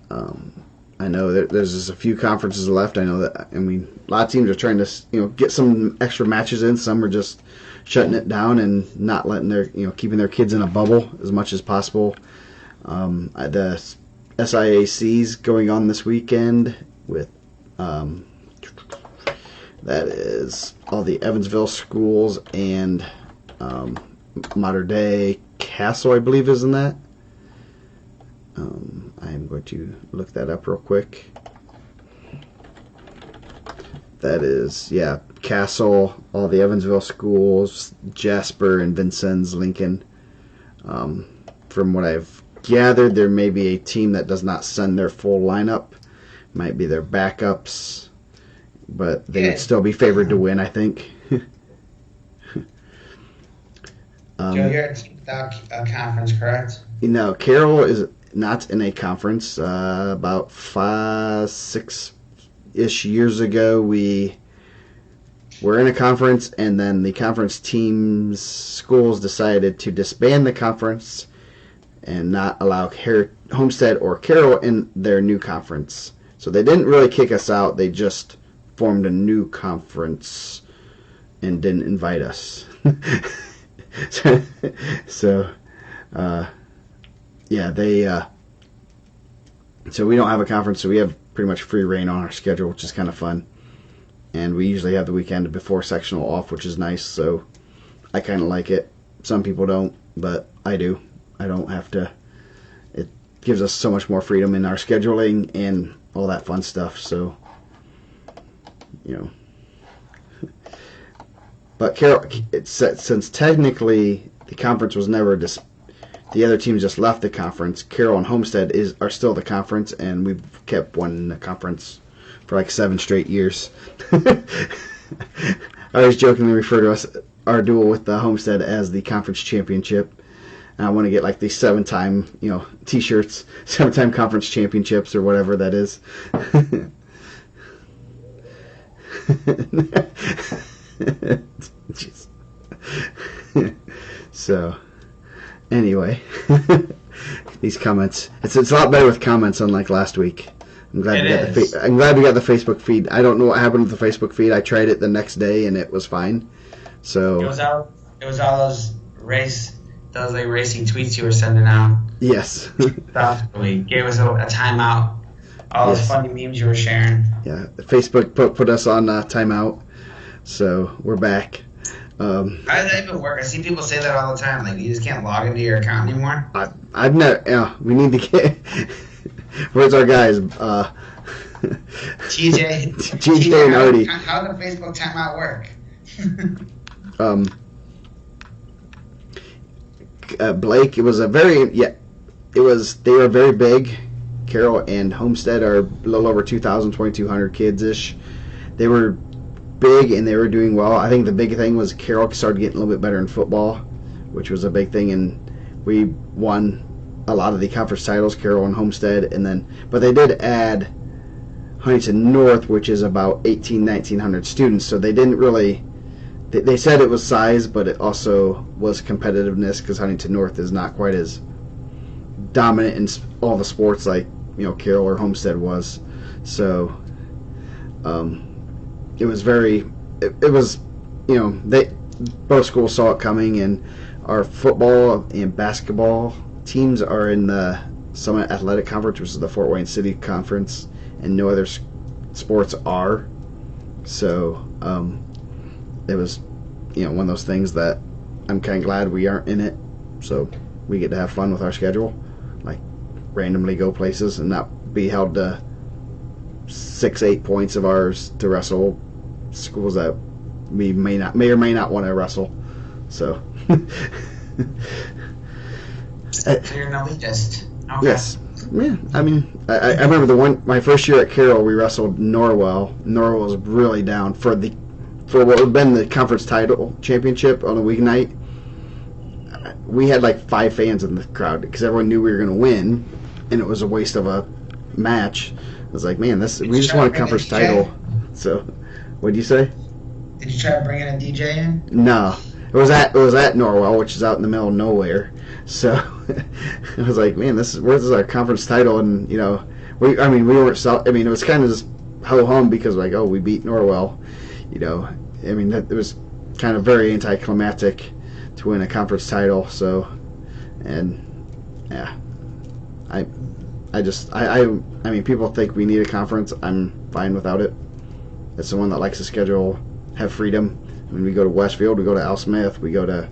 I know that there's just a few conferences left. I know that, a lot of teams are trying to, get some extra matches in. Some are just shutting it down and not letting their, keeping their kids in a bubble as much as possible. The SIAC's going on this weekend with that is all the Evansville schools and Mater Dei Castle, I believe, is in that. I'm going to look that up real quick. That is, Castle, all the Evansville schools, Jasper and Vincennes, Lincoln. From what I've gathered, there may be a team that does not send their full lineup. Might be their backups, but they would still be favored to win, I think. Joe, you're at a conference, correct? Carroll is not in a conference. About 5-6-ish years ago, we were in a conference, and then the conference teams, schools decided to disband the conference and not allow Homestead or Carroll in their new conference. So they didn't really kick us out. They just formed a new conference and didn't invite us. So we don't have a conference, so we have pretty much free reign on our schedule, which is kind of fun. And we usually have the weekend before sectional off, which is nice, so I kind of like it. Some people don't, but I do. I don't have to. It gives us so much more freedom in our scheduling and all that fun stuff, so, But Carroll, since technically the conference was never the other teams just left the conference, Carroll and Homestead are still the conference, and we've kept one in the conference for like 7 straight years. I always jokingly refer to our duel with the Homestead as the conference championship. And I want to get like the 7-time, T-shirts, 7-time conference championships or whatever that is. So, anyway, these comments. It's a lot better with comments, unlike last week. I'm glad we got the Facebook feed. I don't know what happened with the Facebook feed. I tried it the next day and it was fine. So it was all those racing tweets you were sending out. Yes. We gave us a timeout. All those funny memes you were sharing. Yeah, Facebook put us on timeout, so we're back. How does that even work? I see people say that all the time. Like, you just can't log into your account anymore. I've never. We need to get. Where's our guys? TJ and Artie. How does the Facebook timeout work? Blake. It was they were very big. Carroll and Homestead are a little over 2,200 kids ish. They were big and they were doing well. I think the big thing was Carroll started getting a little bit better in football, which was a big thing, and we won a lot of the conference titles, Carroll and Homestead, but they did add Huntington North, which is about 1,900 students, so they didn't really. They said it was size, but it also was competitiveness, because Huntington North is not quite as dominant in all the sports like Carroll or Homestead was. So it was both schools saw it coming, and our football and basketball teams are in the Summit Athletic Conference, which is the Fort Wayne City Conference, and no other sports are. So it was one of those things that I'm kind of glad we aren't in it, so we get to have fun with our schedule, like randomly go places and not be held to 6-8 points of ours to wrestle schools that we may or may not want to wrestle. So so you're an elitist. Okay. Yes. Yeah, I mean, I remember my first year at Carroll, we wrestled Norwell. Norwell was really down for what would have been the conference title championship on a weeknight. We had like 5 fans in the crowd because everyone knew we were going to win, and it was a waste of a match. I was like, man, we just won a conference title. So, what did you say? Did you try bringing a DJ in? No, it was at Norwell, which is out in the middle of nowhere. So I was like, man, where's our conference title? And we weren't. I mean, it was kind of just ho hum because we beat Norwell. I mean, it was kind of very anticlimactic to win a conference title. So, and yeah, I mean, people think we need a conference. I'm fine without it. It's the one that likes to schedule, have freedom. When we go to Westfield, we go to Al Smith, we go to,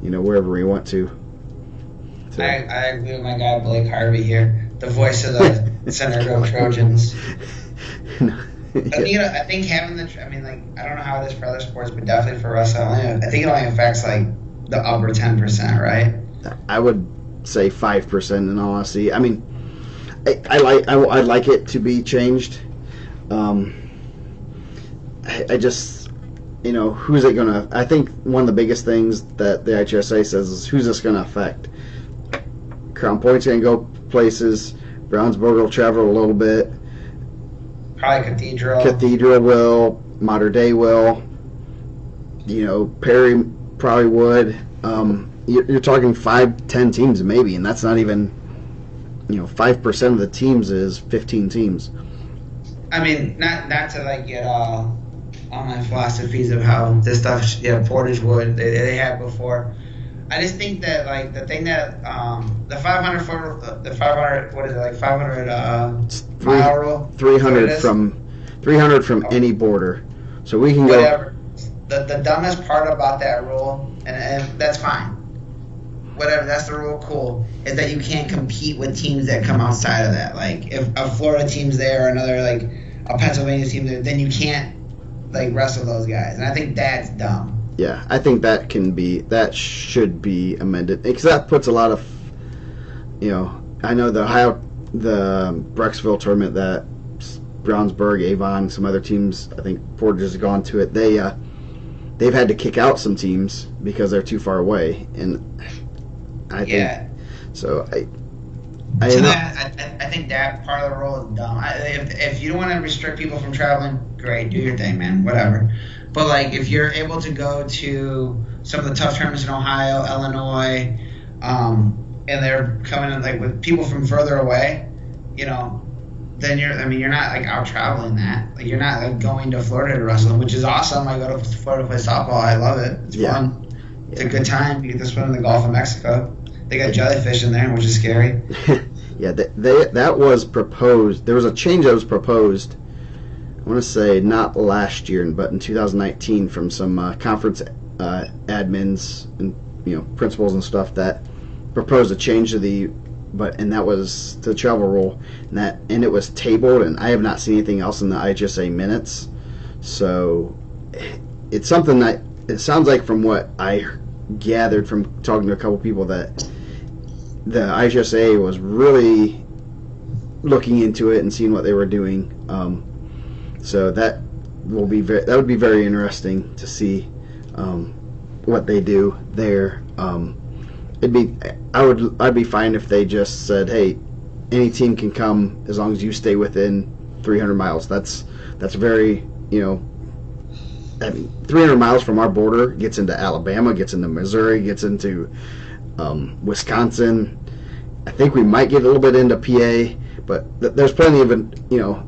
wherever we want to. So. I agree with my guy Blake Harvey here, the voice of the Centerville Trojans. No. Yeah. I think having I don't know how it is for other sports, but definitely for wrestling, I think it only affects like the upper 10%, right? I would say 5% in all honesty. I mean, I like it to be changed. I just, who's it gonna? I think one of the biggest things that the IHSAA says is who's this gonna affect? Crown Point's gonna go places. Brownsburg will travel a little bit. Probably Cathedral. Cathedral will. Mater Dei will. Perry probably would. You're talking 5-10 teams maybe, and that's not even, 5% of the teams is 15 teams. I mean, not to like get all my philosophies of how this stuff, Portage would they had before. I just think that like the thing that the 500 foot, the 500, what is it, like 500 mile rule? 300 from any border, so we can whatever. The dumbest part about that rule, and that's fine. Whatever, that's the rule, cool, is that you can't compete with teams that come outside of that. Like, if a Florida team's there or another, like, a Pennsylvania team there, then you can't, like, wrestle those guys. And I think that's dumb. Yeah, I think that should be amended. Because that puts a lot of, I know the Brecksville tournament that Brownsburg, Avon, some other teams, I think Portage has gone to it, they've had to kick out some teams because they're too far away. And I think that part of the rule is dumb. If you don't want to restrict people from traveling, great, do your thing, man, whatever. But like, if you're able to go to some of the tough tournaments in Ohio, Illinois, and they're coming in like with people from further away, then you're not like out traveling that. Like, you're not like going to Florida to wrestle, which is awesome. I go to Florida to play softball. I love it. It's fun. It's a good time. You get to swim in the Gulf of Mexico. They got jellyfish in there, which is scary. Yeah, that was proposed. There was a change that was proposed, I want to say not last year, but in 2019 from some conference admins and principals and stuff that proposed a change to that was the travel rule, and it was tabled, and I have not seen anything else in the IHSAA minutes. So it's something that it sounds like, from what I gathered from talking to a couple people, that the IHSAA was really looking into it and seeing what they were doing. So that would be very interesting to see what they do there. I'd be fine if they just said, hey, any team can come as long as you stay within 300 miles. That's very, 300 miles from our border gets into Alabama, gets into Missouri, gets into Wisconsin. I think we might get a little bit into PA, but there's plenty of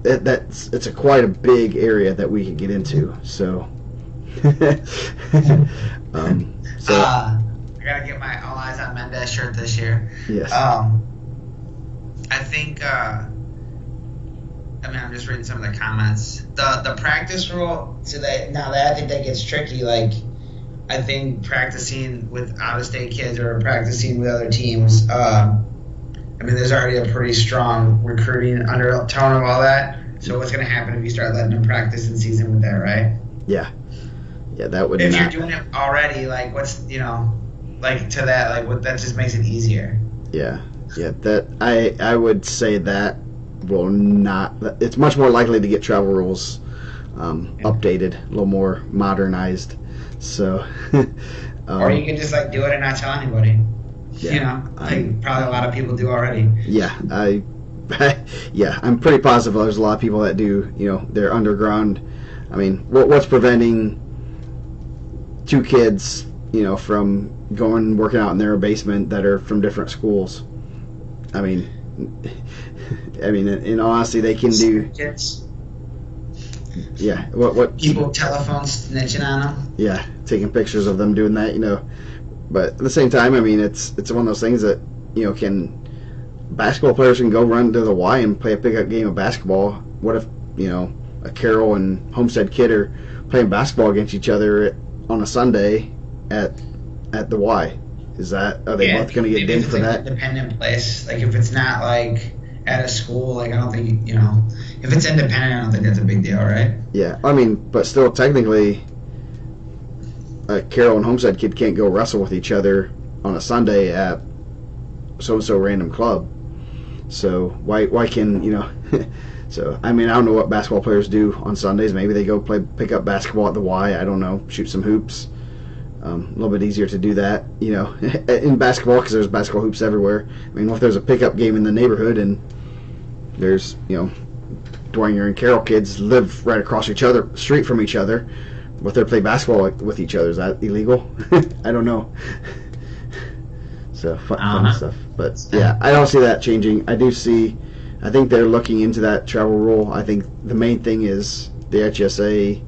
it's quite a big area that we could get into. So, I gotta get my All Eyes on Mendez shirt this year. Yes. I think. I'm just reading some of the comments. The practice rule. So now that I think that gets tricky. Like, I think practicing with out-of-state kids or practicing with other teams. There's already a pretty strong recruiting undertone of all that. So what's going to happen if you start letting them practice in season with that, right? Yeah, that would. If you're doing it already, like, what's like to that, like, what, that just makes it easier. Yeah. That I would say that will not. It's much more likely to get travel rules updated, a little more modernized. So. Or you can just like do it and not tell anybody. Yeah, probably a lot of people do already. Yeah, I'm pretty positive there's a lot of people that do. They're underground. I mean, what's preventing two kids, from working out in their basement that are from different schools? I mean, in all honesty, they can do. Kids. Yeah, what People telephone snitching on them. yeah, taking pictures of them doing that, But at the same time, I mean, it's one of those things that can basketball players can go run to the Y and play a pickup game of basketball. What if a Carroll and Homestead kid are playing basketball against each other on a Sunday at the Y? Are they both going to get dinged for that? Independent place, like if it's not like at a school, like I don't think if it's independent, I don't think that's a big deal, right? Yeah, I mean, but still, technically, a Carroll and Homestead kid can't go wrestle with each other on a Sunday at so-and-so random club. So why can So I mean, I don't know what basketball players do on Sundays. Maybe they go pick up basketball at the Y. I don't know, shoot some hoops. A little bit easier to do that, in basketball because there's basketball hoops everywhere. I mean, if there's a pickup game in the neighborhood and there's Dwyer and Carroll kids live right across street from each other, but they play basketball with each other. Is that illegal? I don't know. So fun stuff, but yeah, I don't see that changing. I think they're looking into that travel rule. I think the main thing is the IHSAA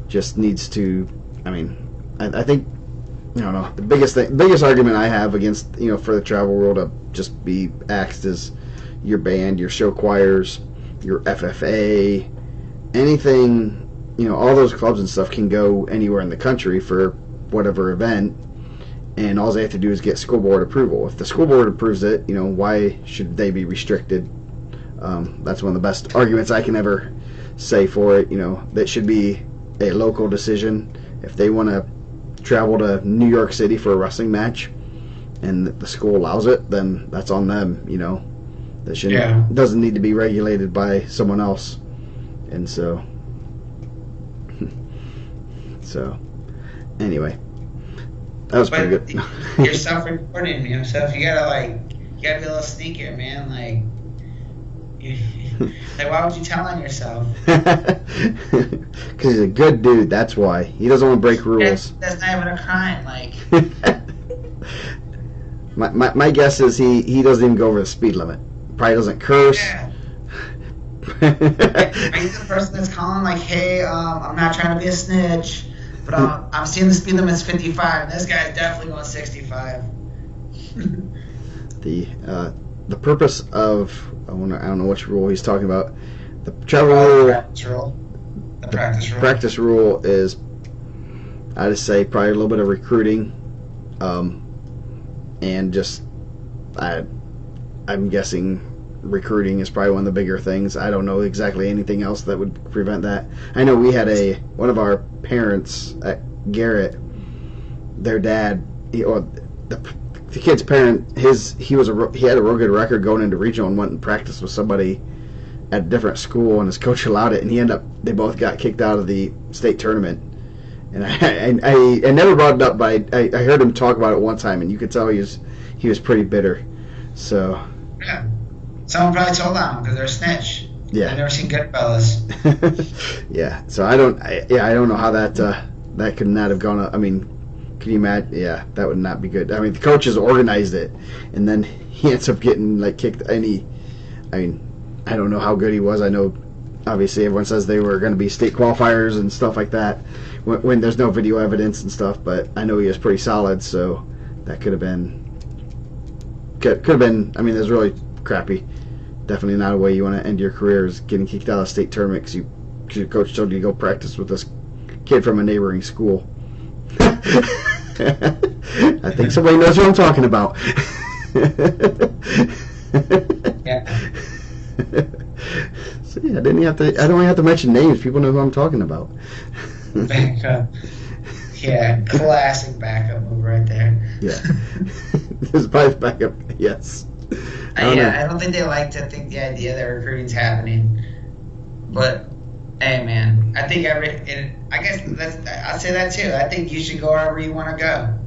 just needs to. I mean, I think I don't know. The biggest argument I have against for the travel rule to just be axed is your band, your show choirs, your FFA, anything. All those clubs and stuff can go anywhere in the country for whatever event, and all they have to do is get school board approval. If the school board approves it, why should they be restricted? That's one of the best arguments I can ever say for it. That should be a local decision. If they want to travel to New York City for a wrestling match, and the school allows it, then that's on them. That shouldn't doesn't need to be regulated by someone else, and so. So, anyway, that was pretty good. You're self-reporting, so if you gotta be a little sneakier, man. Why would you tell on yourself? Because he's a good dude. That's why he doesn't want to break rules. That's not even a crime. My guess is he doesn't even go over the speed limit. Probably doesn't curse. Yeah. Are you the person that's calling hey, I'm not trying to be a snitch, but I'm seeing the speed limit's 55, and this guy's definitely going 65. The purpose of I don't know which rule he's talking about. The travel rule. The practice rule. Practice rule is, I just say probably a little bit of recruiting, and just I'm guessing recruiting is probably one of the bigger things. I don't know exactly anything else that would prevent that. I know we had one of our parents at Garrett, their dad, the kid's parent, he had a real good record going into regional and went and practiced with somebody at a different school, and his coach allowed it, and they both got kicked out of the state tournament. And I never brought it up, but I heard him talk about it one time, and you could tell he was pretty bitter. So yeah. Someone probably told on him because they're a snitch. Yeah. I've never seen Goodfellas. Yeah. So I don't know how that could not have gone. I mean, can you imagine? Yeah, that would not be good. I mean, the coaches organized it, and then he ends up getting kicked. I mean, I don't know how good he was. I know, obviously, everyone says they were going to be state qualifiers and stuff like that when there's no video evidence and stuff. But I know he was pretty solid, so that could have been. I mean, it's really crappy. Definitely not a way you want to end your career, is getting kicked out of the state tournament because your coach told you to go practice with this kid from a neighboring school. I think somebody knows what I'm talking about. Yeah. So yeah, I don't even have to mention names. People know who I'm talking about. Backup. Yeah, classic backup move right there. Yeah. This is probably backup. Yes. I don't think they like to think the idea that recruiting's happening. But hey, man, I think I'll say that too. I think you should go wherever you want to go.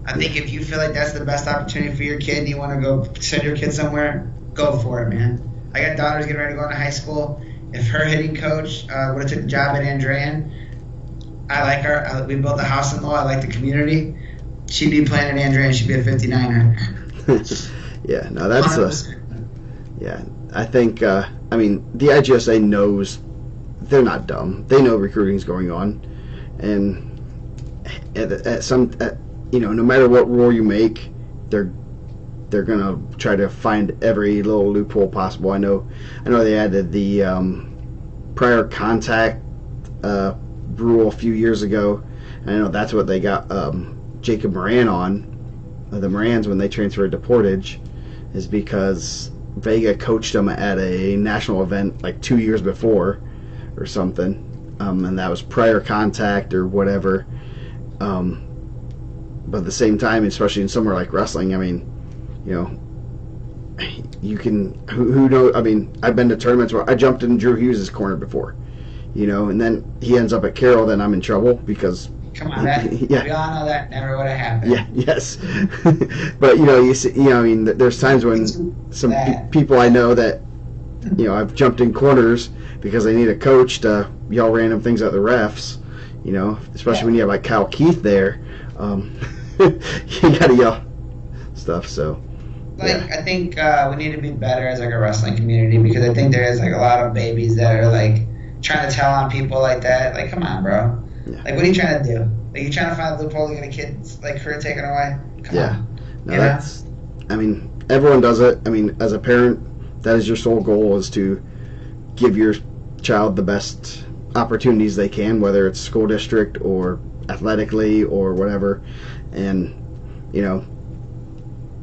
I think if you feel like that's the best opportunity for your kid and you want to go send your kid somewhere, go for it, man. I got daughters getting ready to go into high school. If her hitting coach would have took the job at Andrean, I like her. We built a house in law. I like the community. She'd be playing at Andrean. She'd be a 59er. Yeah, no, that's yeah. I think I mean the IGSA knows they're not dumb. They know recruiting's going on, and no matter what rule you make, they're gonna try to find every little loophole possible. I know they added the prior contact rule a few years ago. And I know that's what they got Jacob Moran on, the Morans, when they transferred to Portage, is because Vega coached them at a national event like 2 years before or something, and that was prior contact or whatever. But at the same time, especially in somewhere like wrestling, I mean, you can, who knows? I mean, I've been to tournaments where I jumped in Drew Hughes' corner before, and then he ends up at Carroll, then I'm in trouble because. Come on, we all know that never would have happened. Yeah, yes. But you see, I mean, there's times when some people I know that, I've jumped in corners because they need a coach to yell random things at the refs, especially when you have like Kyle Keith there. You gotta yell stuff. So, I think we need to be better as like a wrestling community, because I think there is like a lot of babies that are like trying to tell on people like that. Like, come on, bro. Yeah. Like, what are you trying to do? Are you trying to find a loophole to get a kid's like career taken away? Come on. No, I mean, everyone does it. I mean, as a parent, that is your sole goal, is to give your child the best opportunities they can, whether it's school district or athletically or whatever. And,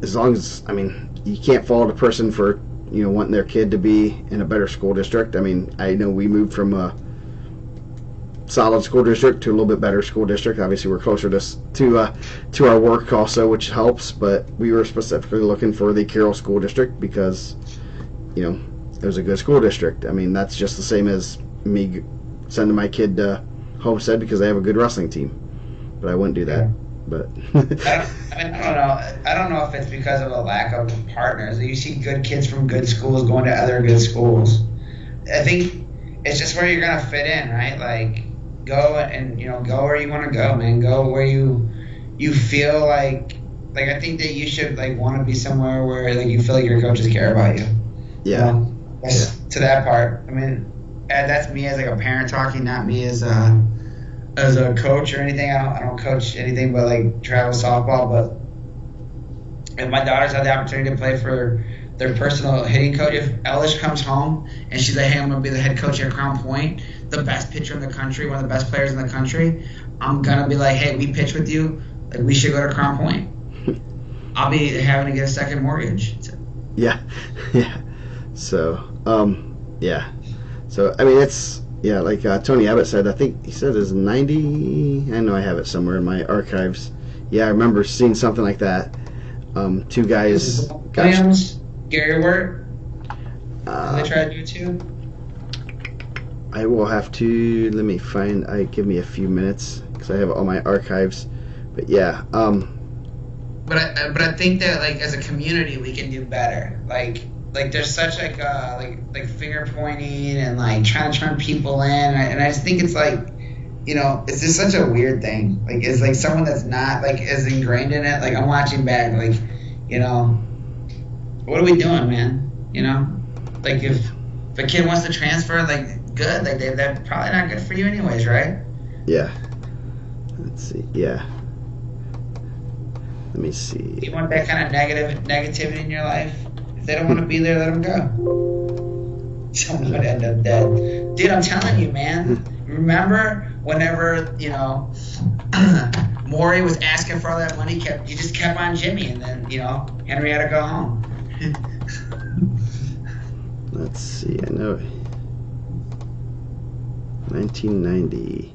as long as, I mean, you can't fault a person for, wanting their kid to be in a better school district. I mean, I know we moved from a solid school district to a little bit better school district. Obviously, we're closer to our work also, which helps. But we were specifically looking for the Carroll School District because, it was a good school district. I mean, that's just the same as me sending my kid to Homestead because they have a good wrestling team. But I wouldn't do that. But I don't know if it's because of a lack of partners. You see good kids from good schools going to other good schools. I think it's just where you're gonna fit in, right? Like, go and go where you want to go, man. Go where you feel like I think that you should like want to be somewhere where like you feel like your coaches care about you. Yeah. To that part. I mean, that's me as like a parent talking, not me as a coach or anything. I don't coach anything but like travel softball. But if my daughters had the opportunity to play for their personal hitting coach, if Elish comes home and she's like, hey, I'm going to be the head coach at Crown Point, the best pitcher in the country, one of the best players in the country, I'm going to be like, hey, we pitch with you. Like, we should go to Crown Point. I'll be having to get a second mortgage. Yeah. Yeah. So, yeah. So, I mean, it's, like Tony Abbott said, I think he said it's 90, I know I have it somewhere in my archives. Yeah, I remember seeing something like that. Two guys. Williams, Gary Wirt. Did they try to do it too? I will have to, let me find, give me a few minutes because I have all my archives. But yeah. But I think that like as a community we can do better. Like there's such like finger pointing and like trying to turn people in, and I just think it's like, it's just such a weird thing. Like, it's like someone that's not like as ingrained in it. Like, I'm watching back, like, what are we doing, man? Like if a kid wants to transfer, like, good. Like they're probably not good for you anyways, right? Yeah. Let's see. Yeah. Let me see. You want that kind of negativity in your life? If they don't want to be there, let them go. Someone would end up dead. Dude, I'm telling you, man. Remember whenever, Maury was asking for all that money, you just kept on Jimmy, and then, Henry had to go home. Let's see, I know. 1990.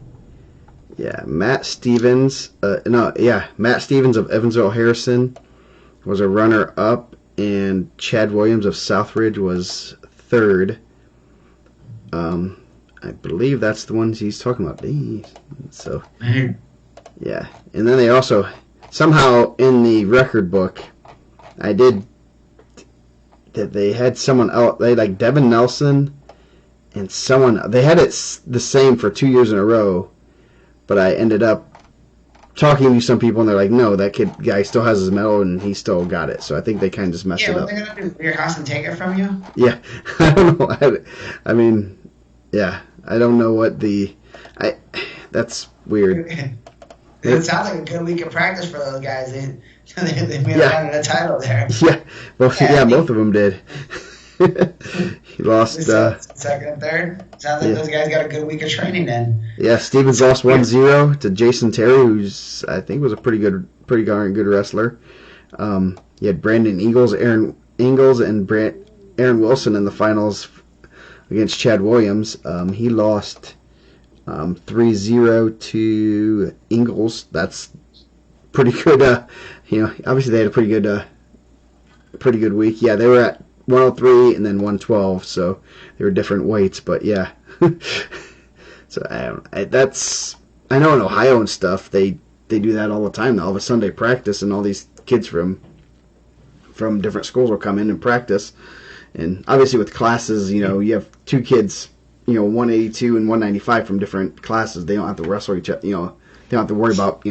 Yeah, Matt Stevens. Matt Stevens of Evansville Harrison was a runner-up, and Chad Williams of Southridge was third. I believe that's the ones he's talking about. So, yeah. And then they also, somehow in the record book, that they had someone else, they like Devin Nelson and someone, they had it the same for 2 years in a row, but I ended up talking to some people and they're like, no, that guy still has his medal and he still got it. So I think they kind of just messed it up. Yeah, they're going to do your house and take it from you? Yeah. I don't know. I mean, yeah. I don't know what that's weird. It sounds like a good week of practice for those guys. They made Yeah. a run at a title there. Yeah, well, Yeah, yeah, I both think of them did. He lost. second and third. Sounds like Yeah. those guys got a good week of training then. Yeah, Stevens lost 1-0 to Jason Terry, who's I think was a pretty darn good wrestler. You had Brandon Aaron Ingles, and Aaron Wilson in the finals against Chad Williams. He lost 3-0 to Ingles. That's pretty good. Obviously they had a pretty good week. Yeah, they were at 103 and then 112, so they were different weights. But yeah, so I know in Ohio and stuff they do that all the time. All of a Sunday practice, and all these kids from different schools will come in and practice. And obviously with classes, you have two kids, 182 and 195 from different classes. They don't have to wrestle each other. They don't have to worry about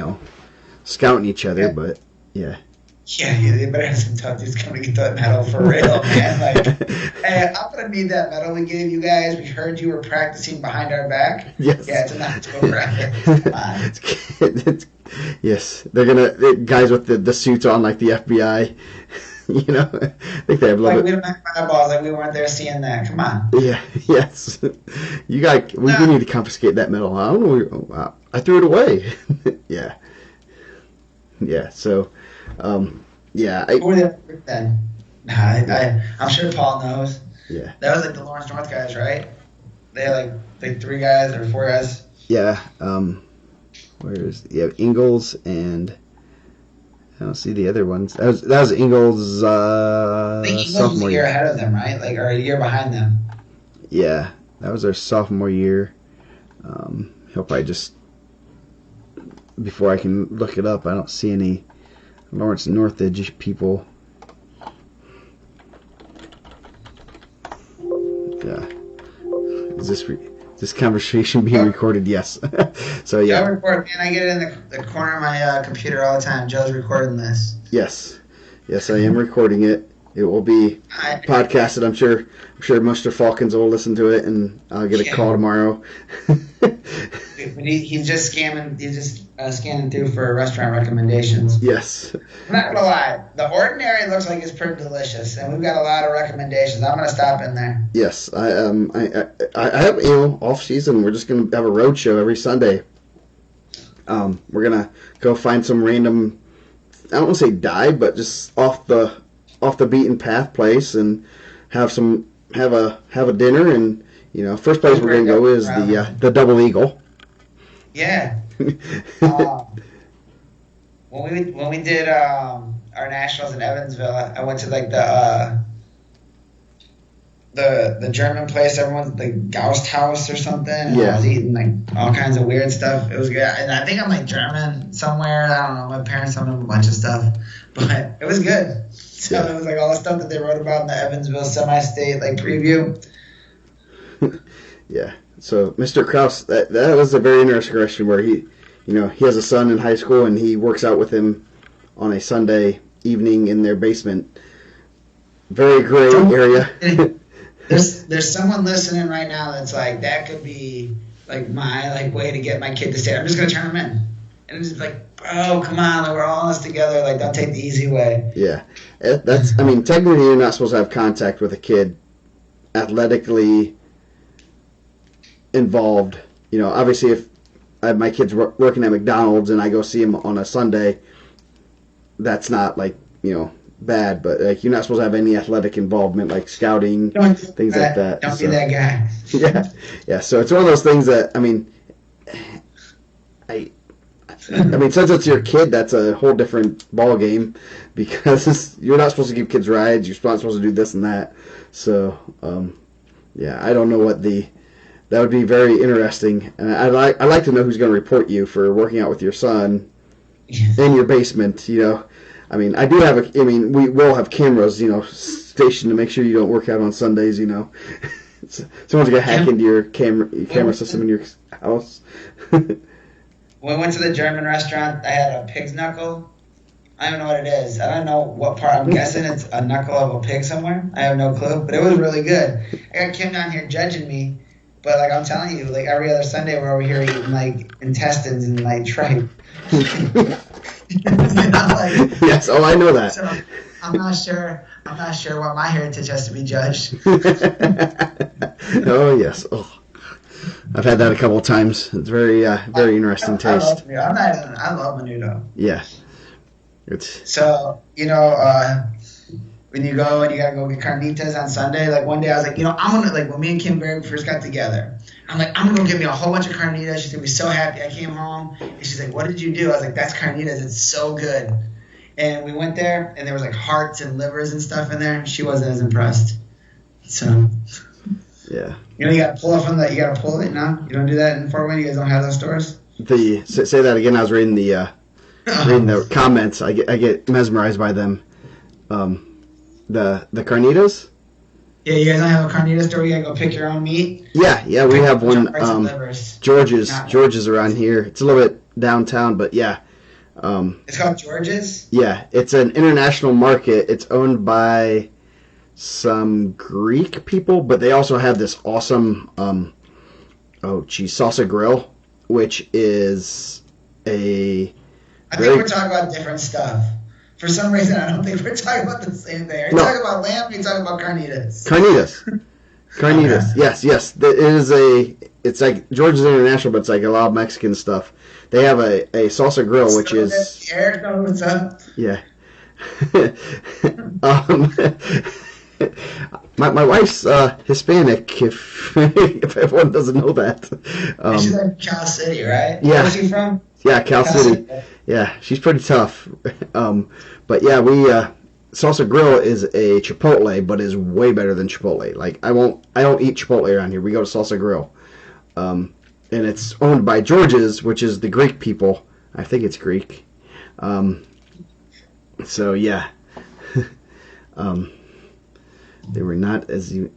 scouting each other. Yeah. But yeah. Yeah, they better have some tough dudes coming to get that medal for real, man. Like, hey, I'm gonna need that medal we gave you guys. We heard you were practicing behind our back. Yes. Yeah, it's enough to go around. Come on. Yes, they're gonna guys with the suits on like the FBI. I think they have a little Like, bit. we don't have eyeballs. Like, we weren't there seeing that. Come on. Yeah. Yes. We need to confiscate that medal. I don't know. I threw it away. Yeah. Yeah. So. Yeah. Who were they then? I'm sure Paul knows. Yeah. That was like the Lawrence North guys, right? They had like 3 guys or 4 guys. Yeah. You have Ingles, and I don't see the other ones. That was Ingles. I think Ingles was sophomore a year ahead of them, right? Like, or a year behind them. Yeah, that was their sophomore year. He'll probably just before I can look it up. I don't see any Lawrence Northridge people. Yeah. Is this conversation being recorded? Yes. So yeah. I record, man. I get it in the corner of my computer all the time. Joe's recording this. Yes. Yes, I am recording it. It will be podcasted. I'm sure Mr. Falcons will listen to it, and I'll get a call tomorrow. But he's just scamming. He's just scanning through for restaurant recommendations. Yes. I'm not gonna lie. The Ordinary looks like it's pretty delicious, and we've got a lot of recommendations. I'm gonna stop in there. Yes, I have off season. We're just gonna have a road show every Sunday. We're gonna go find some random, I don't want to say dive, but just off the beaten path place, and have a dinner. And first place we're gonna go is the Double Eagle. Yeah. When we did our nationals in Evansville, I went to like the German place. Everyone's like Gaust House or something. And I was eating like all kinds of weird stuff. It was good, and I think I'm like German somewhere. I don't know. My parents told me a bunch of stuff, but it was good. So it was like all the stuff that they wrote about in the Evansville semi-state like preview. Yeah. So Mr. Kraus, that was a very interesting question where he has a son in high school, and he works out with him on a Sunday evening in their basement. Very gray area. There's someone listening right now that's like, that could be like my way to get my kid to stay. I'm just gonna turn him in, and it's just like, bro, come on, like, we're all in this together. Like, don't take the easy way. Yeah, technically you're not supposed to have contact with a kid athletically involved. Obviously if my kid's working at McDonald's and I go see him on a Sunday, that's not bad, but you're not supposed to have any athletic involvement, like scouting, things like that. Don't be that guy. Yeah. So it's one of those things that since it's your kid, that's a whole different ball game, because you're not supposed to give kids rides. You're not supposed to do this and that. So I don't know what that would be very interesting, and I'd like to know who's going to report you for working out with your son in your basement. I do have we will have cameras, stationed to make sure you don't work out on Sundays. Someone's going to hack into your camera system in your house. When we went to the German restaurant, I had a pig's knuckle. I don't know what it is. I don't know what part. I'm guessing it's a knuckle of a pig somewhere. I have no clue, but it was really good. I got Kim down here judging me, But like I'm telling you, like every other Sunday we're over here eating like intestines and like tripe. Like, yes. Oh, I know that. so I'm not sure. I'm not sure what my heritage has to be judged. Oh yes. Oh, I've had that a couple of times. It's very interesting I taste. love menudo. I love menudo. Yeah. It's So when you go and you gotta go get carnitas on Sunday, like one day I was like, I'm gonna like when me and Kim Berry first got together, I'm like, I'm gonna go get me a whole bunch of carnitas. She's gonna be so happy. I came home and she's like, what did you do? I was like, that's carnitas. It's so good. And we went there and there was like hearts and livers and stuff in there. She wasn't as impressed. So yeah. you gotta pull it you gotta pull it now. You don't do that in Fort Wayne. You guys don't have those stores. Say that again. I was reading the comments. I get mesmerized by them. The carnitas. Yeah, you guys don't have a carnita store. You gotta go pick your own meat. Yeah, we have one. George's George's around here. It's a little bit downtown, but yeah. It's called George's. Yeah, it's an international market. It's owned by some Greek people, but they also have this awesome salsa grill, which is I think we're talking about different stuff. For some reason, I don't think we're talking about the same thing. Are you talking about lamb? Or are you talking about carnitas? Carnitas. Yes. It is it's like George's International, but it's like a lot of Mexican stuff. They have a salsa grill, which is Eric knows what's up. Yeah. My wife's Hispanic. If everyone doesn't know that. She's like Cal City, right? Yeah. Where's she from? Yeah, Cal City. Yeah, she's pretty tough. But yeah, salsa grill is a Chipotle, but is way better than Chipotle. Like I don't eat Chipotle around here. We go to Salsa Grill, and it's owned by George's, which is the Greek people. I think it's Greek. So yeah, they were not as you.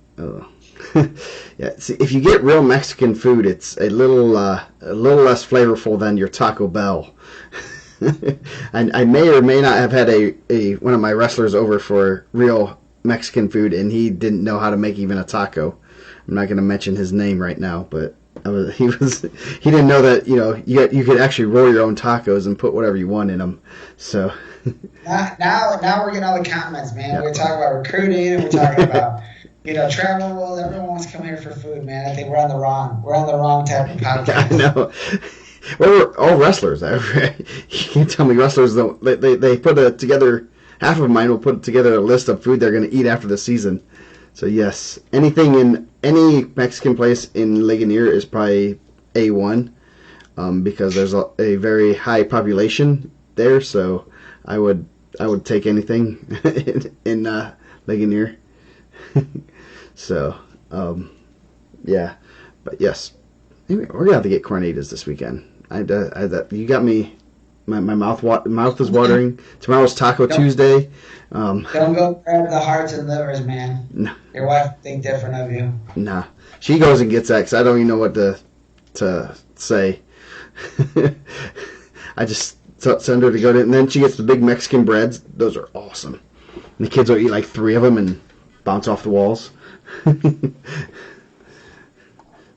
Yeah, see, if you get real Mexican food, it's a little less flavorful than your Taco Bell. I may or may not have had one of my wrestlers over for real Mexican food, and he didn't know how to make even a taco. I'm not going to mention his name right now, but he didn't know that you could actually roll your own tacos and put whatever you want in them. So now we're getting all the comments, man. Yeah. We're talking about recruiting. We're talking about travel. Everyone wants to come here for food, man. I think we're on the wrong type of podcast. I know. Well, we're all wrestlers. You can't tell me wrestlers don't. They put together. Half of mine will put together a list of food they're going to eat after the season. So yes, anything in any Mexican place in Ligonier is probably A1, because there's a very high population there. So I would take anything in Ligonier. So yeah, but yes, we're gonna have to get carnitas this weekend. You got me. My mouth is watering. Tomorrow's Taco Tuesday. Don't go grab the hearts and livers, man. No. Your wife think different of you. Nah, she goes and gets that because I don't even know what to say. I just send her to go to, and then she gets the big Mexican breads. Those are awesome. And the kids will eat like 3 of them and bounce off the walls.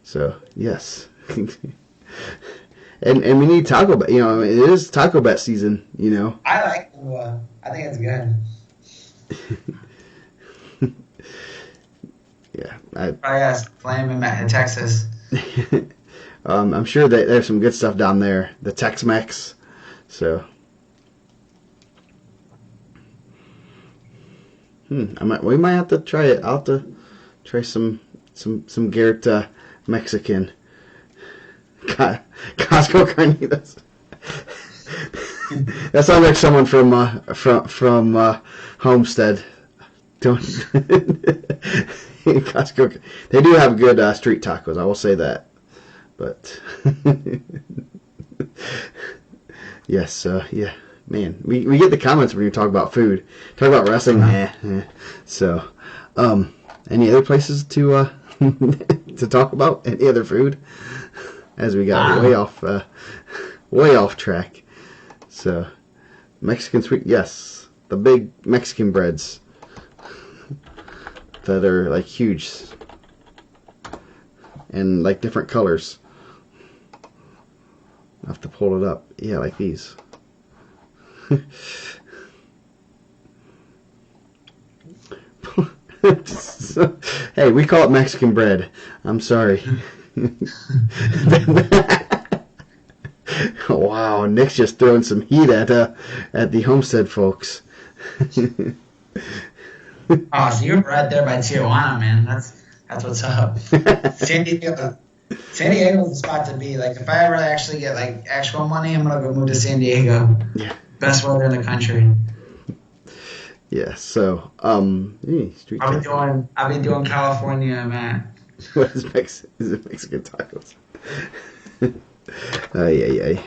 So yes. And we need Taco Bet. It is Taco Bet season. I like them. I think it's good. Yeah. Probably ask Flame in Texas. I'm sure that there's some good stuff down there. The Tex-Mex. So. We might have to try it. I'll have to try some Garrett Mexican. Costco carnitas. That sounds like someone from Homestead. Don't Costco. They do have good street tacos. I will say that. But yes, yeah, man. We get the comments when you talk about food. Talk about wrestling. So, any other places to to talk about? Any other food? As we got way off track. So, Mexican sweet, yes, the big Mexican breads that are like huge. and like different colors. I'll have to pull it up. Yeah, like these. Hey, we call it Mexican bread. I'm sorry. Wow, Nick's just throwing some heat at the Homestead folks. Oh, so you're right there by Tijuana, man. That's what's up. San Diego. San Diego's the spot to be. Like, if I ever actually get like actual money, I'm gonna go move to San Diego. Yeah. Best weather in the country. Yeah. So, street I'll be doing California, man. What is Is it Mexican tacos? Yeah.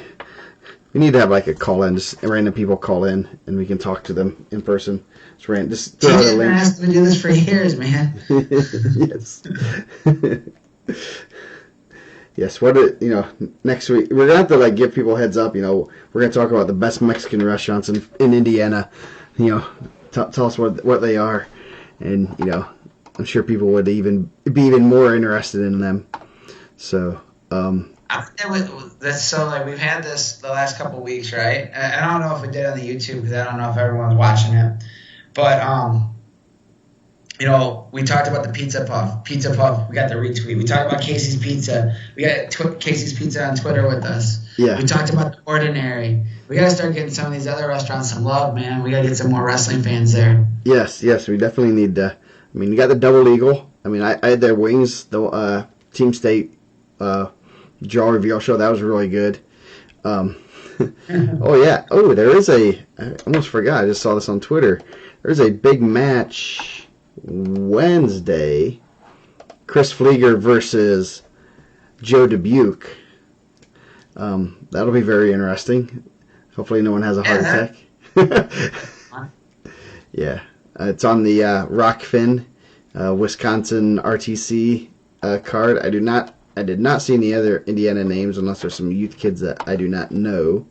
We need to have like a call in, just random people call in, and we can talk to them in person. Just throw out a link. Has been doing this for years, man. Yes. Yes. Next week we're gonna have to like give people a heads up. We're gonna talk about the best Mexican restaurants in Indiana. Tell us what they are, and I'm sure people would be even more interested in them. So. I think that's so like we've had this the last couple of weeks, right? And I don't know if we did on the YouTube because I don't know if everyone's watching it, but we talked about the pizza puff. Pizza puff, we got the retweet. We talked about Casey's Pizza. We got Casey's Pizza on Twitter with us. Yeah. We talked about the Ordinary. We got to start getting some of these other restaurants some love, man. We got to get some more wrestling fans there. Yes, we definitely need to. I mean, you got the Double Eagle. I mean, I had their wings, the Team State jaw reveal show. That was really good. Oh yeah. Oh, there is I almost forgot. I just saw this on Twitter. There's a big match Wednesday. Chris Flieger versus Joe Dubuque. That'll be very interesting. Hopefully no one has a heart attack. Yeah. It's on the Rockfin, Wisconsin RTC card. I did not see any other Indiana names unless there's some youth kids that I do not know.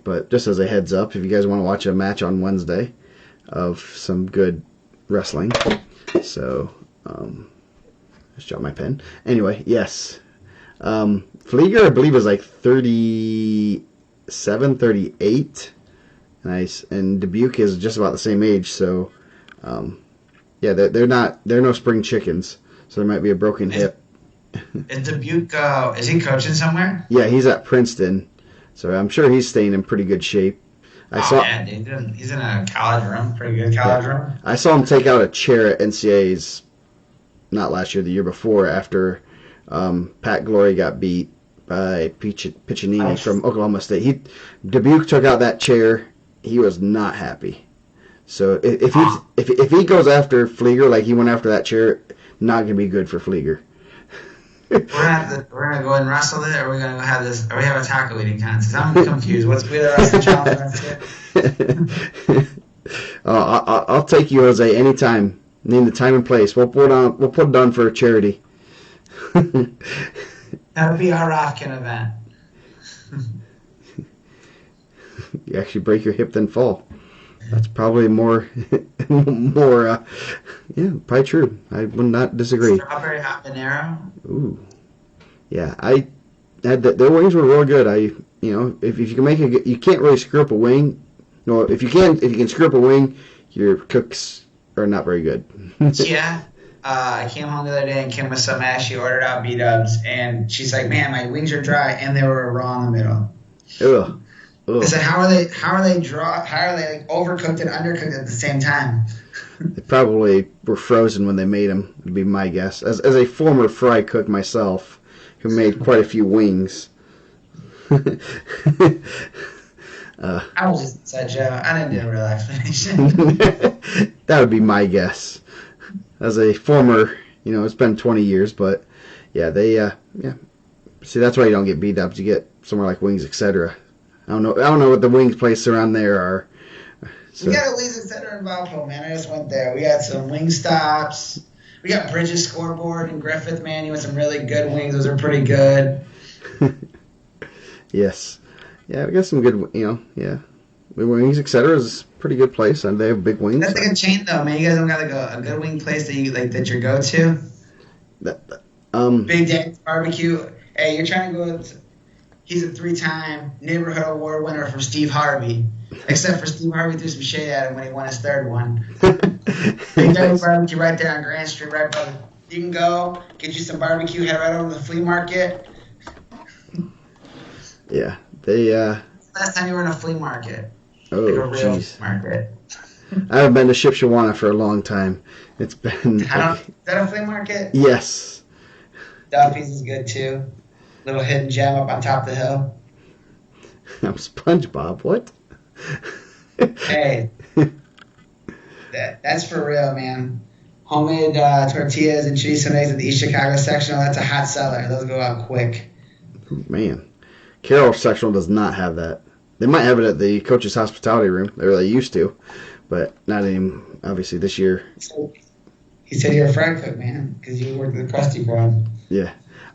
But just as a heads up, if you guys want to watch a match on Wednesday of some good wrestling. So, just drop my pen. Anyway, yes. Flieger, I believe, is like 37, 38. Nice. And Dubuque is just about the same age. So, yeah, they're no spring chickens. So there might be a broken hip. Is Dubuque, is he coaching somewhere? Yeah, he's at Princeton, so I'm sure he's staying in pretty good shape. Yeah, dude, he's in a college room, pretty good college room. I saw him take out a chair at NCAA's, not last year, the year before, after Pat Glory got beat by Piccinini from Oklahoma State. Dubuque took out that chair. He was not happy. So if he goes after Flieger like he went after that chair, not gonna be good for Flieger. We're gonna go and wrestle it, or we're gonna have this, or we have a taco eating contest. I'm confused. What's the wrestling challenge? I'll take you, Jose, anytime. Name the time and place. We'll put it on for a charity. That'll be our Rafkin event. You actually break your hip then fall. That's probably more, yeah, probably true. I would not disagree. Strawberry habanero. Ooh, yeah. I had their wings were real good. If you can you can't really screw up a wing. No, if you can screw up a wing, your cooks are not very good. Yeah. I came home the other day and Kim was so mad she ordered out B-dubs and she's like, "Man, my wings are dry," and they were raw in the middle. Ugh. I said, how are they dry? How are they like overcooked and undercooked at the same time? They probably were frozen when they made them, would be my guess. As a former fry cook myself, who made quite a few wings. I was just such I didn't do a real explanation. That would be my guess. As a former, it's been 20 years, but yeah, they See, that's why you don't get B-dubs. You get somewhere like Wings, etc. I don't know what the wings place around there are. So. We got a Wings, etc. in Valpo, man. I just went there. We got some wing stops. We got Bridges Scoreboard in Griffith, man. You want some really good wings. Those are pretty good. Yes. Yeah, we got some good, yeah. Wings, etc. is a pretty good place, and they have big wings. That's like a chain, though, man. You guys don't got like a good wing place that you like that you go to. Big Dad's Barbecue. Hey, you're trying to go with. He's a 3-time neighborhood award winner from Steve Harvey. Except for Steve Harvey threw some shade at him when he won his third one. Big Dad's Barbecue right there on Grand Street, right by the. You can go get you some barbecue, head right over to the flea market. Yeah, they. Last time you were in a flea market, Oh, like a real jeez. market. I haven't been to Shipshawana for a long time. It's been. Is that a flea market? Yes. Duffy's is good too. Little hidden gem up on top of the hill. I'm SpongeBob. What? Hey, that's for real, man. Homemade tortillas and chorizo eggs at the East Chicago sectional. That's a hot seller. Those go out quick. Man, Carroll sectional does not have that. They might have it at the coach's hospitality room, or they used to, but not any. Obviously, this year. He said you're a fry cook, man, because you worked at the Krusty Bread. Yeah.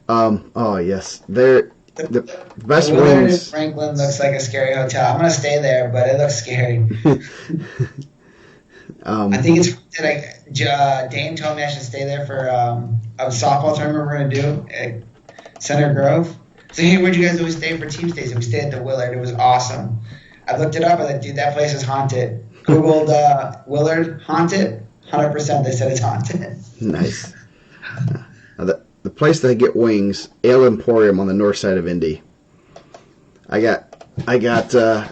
Oh yes, they're the best the Willard in wings. Franklin looks like a scary hotel. I'm gonna stay there, but it looks scary. I think it's like Dane told me I should stay there for a softball tournament we're gonna do at Center Grove. So hey, where'd you guys always stay for team stays? And we stayed at the Willard. It was awesome. I looked it up. I was like, dude, that place is haunted. Googled Willard haunted. 100% they said it's haunted. Nice. The place that I get wings, Ale Emporium on the north side of Indy. I got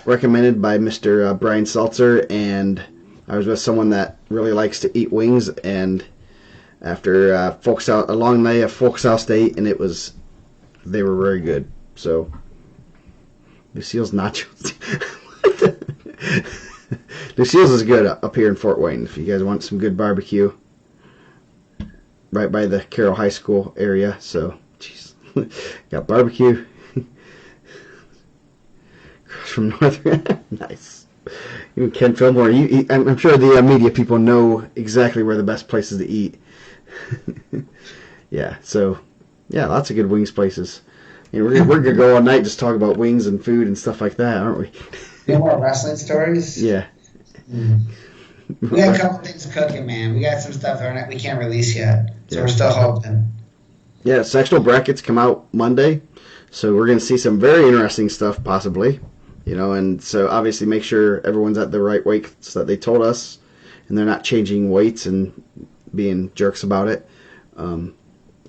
recommended by Mr. Brian Seltzer, and I was with someone that really likes to eat wings. And after a long night of Folk's State, and they were very good. So Lucille's nachos. Lucille's is good up here in Fort Wayne. If you guys want some good barbecue, right by the Carroll High School area. So, jeez, got barbecue from Northern. Nice. Even Ken Fillmore. I'm sure the media people know exactly where the best places to eat. Yeah. So, yeah, lots of good wings places. And we're gonna go all night just talk about wings and food and stuff like that, aren't we? No more wrestling stories? Yeah. We got a couple things cooking, man. We got some stuff we can't release yet, so we're still hoping. Yeah, sectional brackets come out Monday, so we're going to see some very interesting stuff possibly, and so obviously make sure everyone's at the right weights that they told us, and they're not changing weights and being jerks about it.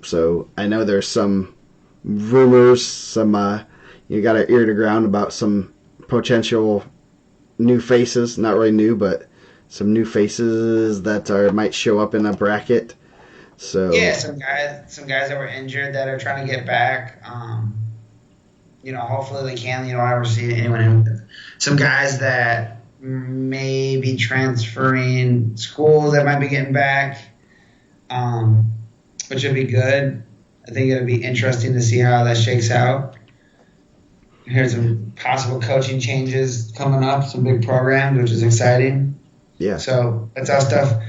So I know there's some rumors, you got an ear to ground about some potential new faces, not really new, but some new faces that might show up in a bracket. So yeah, some guys that were injured that are trying to get back. Hopefully they can. You don't ever see anyone. Some guys that may be transferring schools that might be getting back, which would be good. I think it'll be interesting to see how that shakes out. Here's some possible coaching changes coming up, some big programs, which is exciting. Yeah. So that's our stuff.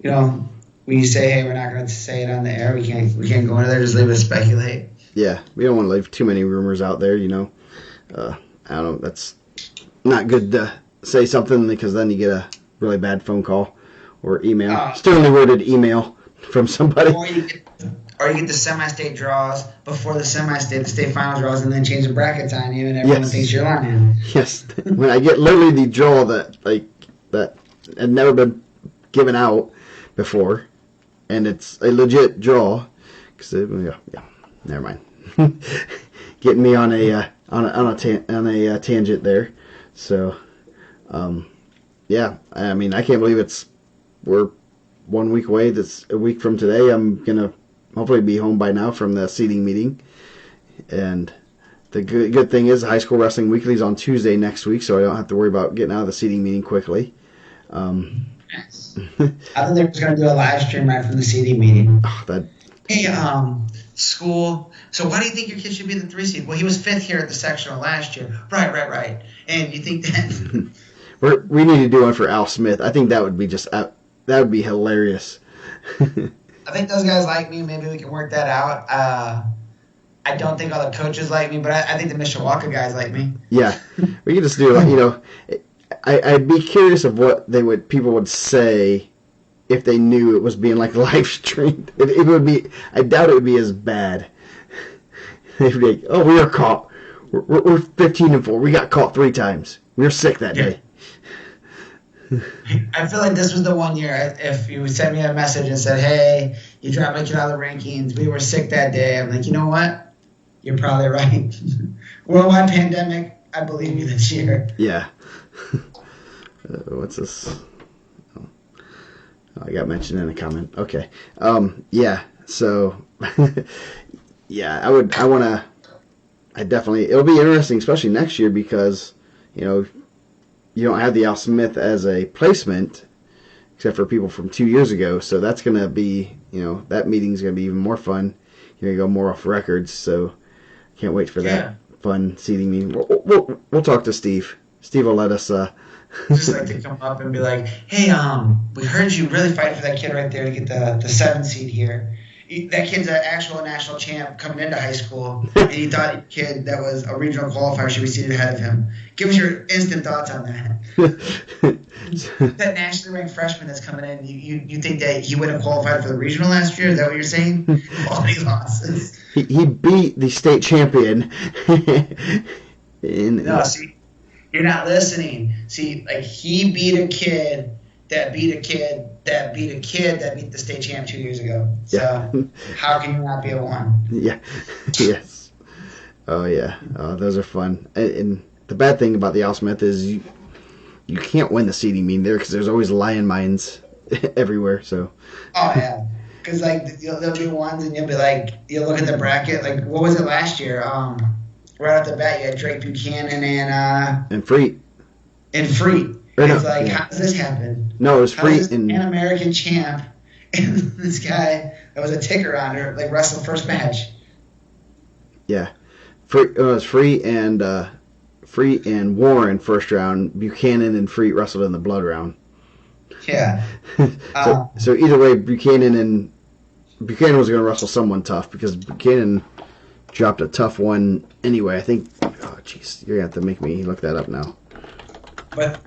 When you say, hey, we're not going to say it on the air, we can't go into there, just leave it to speculate. Yeah, we don't want to leave too many rumors out there, I don't know, that's not good to say something because then you get a really bad phone call or email, sternly worded email from somebody. Or you get the semi-state draws before the state final draws, and then change the brackets on you, and everyone thinks you're lying. Yes, when I get literally the draw that had never been given out before, and it's a legit draw. Never mind. Getting me on a tangent there. So, I mean, I can't believe we're 1 week away. That's a week from today. I'm gonna hopefully be home by now from the seating meeting. And the good thing is High School Wrestling Weekly is on Tuesday next week, so I don't have to worry about getting out of the seating meeting quickly. Yes. I thought they were going to do a live stream right from the seating meeting. Hey, school. So why do you think your kid should be the 3 seed? Well, he was 5th here at the sectional last year. Right. And you think that? We need to do one for Al Smith. I think that would be that would be hilarious. I think those guys like me. Maybe we can work that out. I don't think all the coaches like me, but I think the Mishawaka guys like me. Yeah, we could just do. I'd be curious of what people would say if they knew it was being like live streamed. It would be. I doubt it would be as bad. They'd be like, "Oh, we were caught. We're 15-4. We got caught 3 times. We were sick that day." I feel like this was the one year if you sent me a message and said, "Hey, you dropped my kid out of the rankings. We were sick that day." I'm like, you know what? You're probably right. Worldwide pandemic. I believe you this year. Yeah. What's this? Oh, I got mentioned in a comment. Okay. Yeah. So, yeah, it'll be interesting, especially next year because, you don't have the Al Smith as a placement, except for people from 2 years ago. So that's going to be, that meeting's going to be even more fun. You're going to go more off records. So can't wait for that fun seating meeting. We'll talk to Steve. Steve will let us. Just like to come up and be like, "Hey, we heard you really fighting for that kid right there to get the 7 seed here. That kid's an actual national champ coming into high school, and you thought your kid that was a regional qualifier should be seated ahead of him. Give us your instant thoughts on that." That nationally ranked freshman that's coming in, you think that he would have qualified for the regional last year? Is that what you're saying? Quality losses. He beat the state champion. No, see, you're not listening. See, like he beat a kid that beat a kid that beat a kid that beat the state champ 2 years ago. So how can you not be a 1? Yeah. Yes. Oh yeah. Oh, those are fun. And the bad thing about the Al Smith is you can't win the seeding meeting there because there's always lion mines everywhere. So. Oh yeah. Because like there'll be ones and you'll be like, you'll look at the bracket. Like what was it last year? Right off the bat, you had Drake Buchanan and Freet. And Freet. It's like, how does this happen? No, it was Freet and an American champ, and this guy that was a ticker on her, like wrestled first match. Yeah, it was Freet and Warren first round. Buchanan and Freet wrestled in the blood round. Yeah. So either way, Buchanan was going to wrestle someone tough because Buchanan dropped a tough one anyway. I think. Oh, jeez, you're gonna have to make me look that up now. But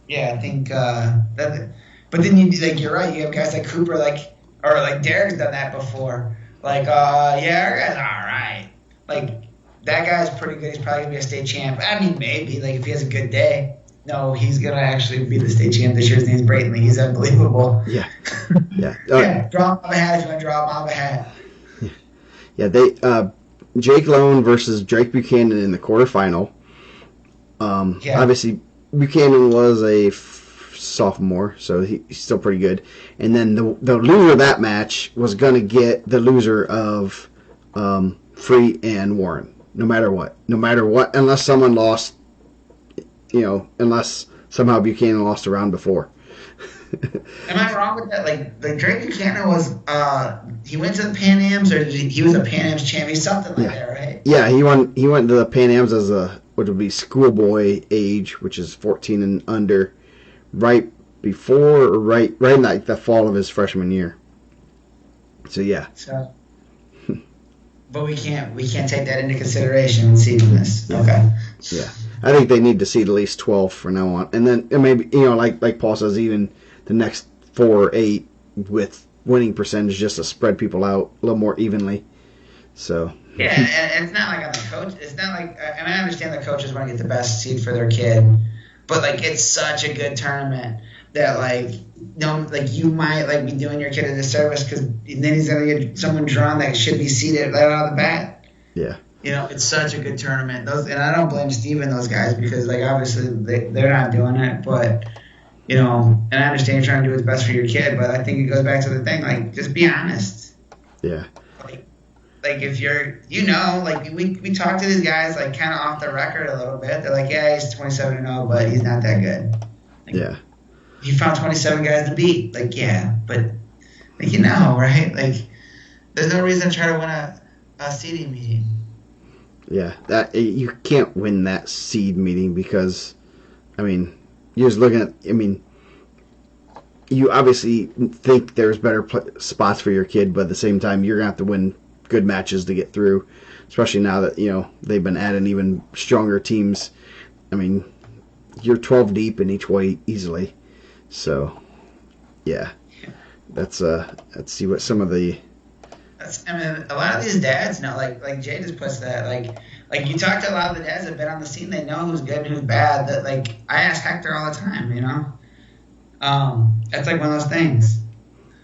yeah, I think that. But then you're right. You have guys like Cooper, or Derek's done that before. Like, yeah, our guy's all right. Like that guy's pretty good. He's probably gonna be a state champ. I mean, maybe if he has a good day. No, he's gonna actually be the state champ this year. His name's Bradenley. He's unbelievable. Yeah. Yeah. Yeah. Draw him a hat if you want to draw him a hat. Yeah. They Jake Lone versus Drake Buchanan in the quarterfinal. Obviously, Buchanan was a sophomore, so he's still pretty good. And then the loser of that match was going to get the loser of Freet and Warren, no matter what, unless someone lost, unless somehow Buchanan lost a round before. Am I wrong with that? Like Drake Buchanan was, he went to the Pan Ams, or he was a Pan Ams champ? He's something like that, right? Yeah, he went to the Pan Ams as what would be schoolboy age, which is 14 and under, right before or right in like the fall of his freshman year. So yeah. So, but we can't take that into consideration when seeding this. Okay. Yeah, I think they need to seed at least 12 from now on, and then maybe like Paul says, even the next 4 or 8 with winning percentage just to spread people out a little more evenly. So. Yeah, and it's not like on the coach. It's not like, and I understand the coaches want to get the best seed for their kid, but like it's such a good tournament that you might be doing your kid a disservice because then he's gonna get someone drawn that should be seeded right out of the bat. Yeah. It's such a good tournament. And I don't blame Steve and those guys because obviously they're not doing it, but and I understand you're trying to do what's best for your kid, but I think it goes back to the thing just be honest. Yeah. Like if you're, we talk to these guys kind of off the record a little bit. They're like, yeah, he's 27-0, but he's not that good. Yeah. He found 27 guys to beat. Yeah, but right? There's no reason to try to win a seeding meeting. Yeah, that you can't win that seed meeting because, you're just looking at. You obviously think there's better spots for your kid, but at the same time, you're gonna have to win good matches to get through, especially now that they've been adding even stronger teams. You're 12 deep in each way easily, so Yeah. Let's see what some of the. I mean, a lot of these dads know, like Jay just puts that, like you talk to a lot of the dads that have been on the scene, they know who's good and who's bad. That like I ask Hector all the time, you know. It's like one of those things.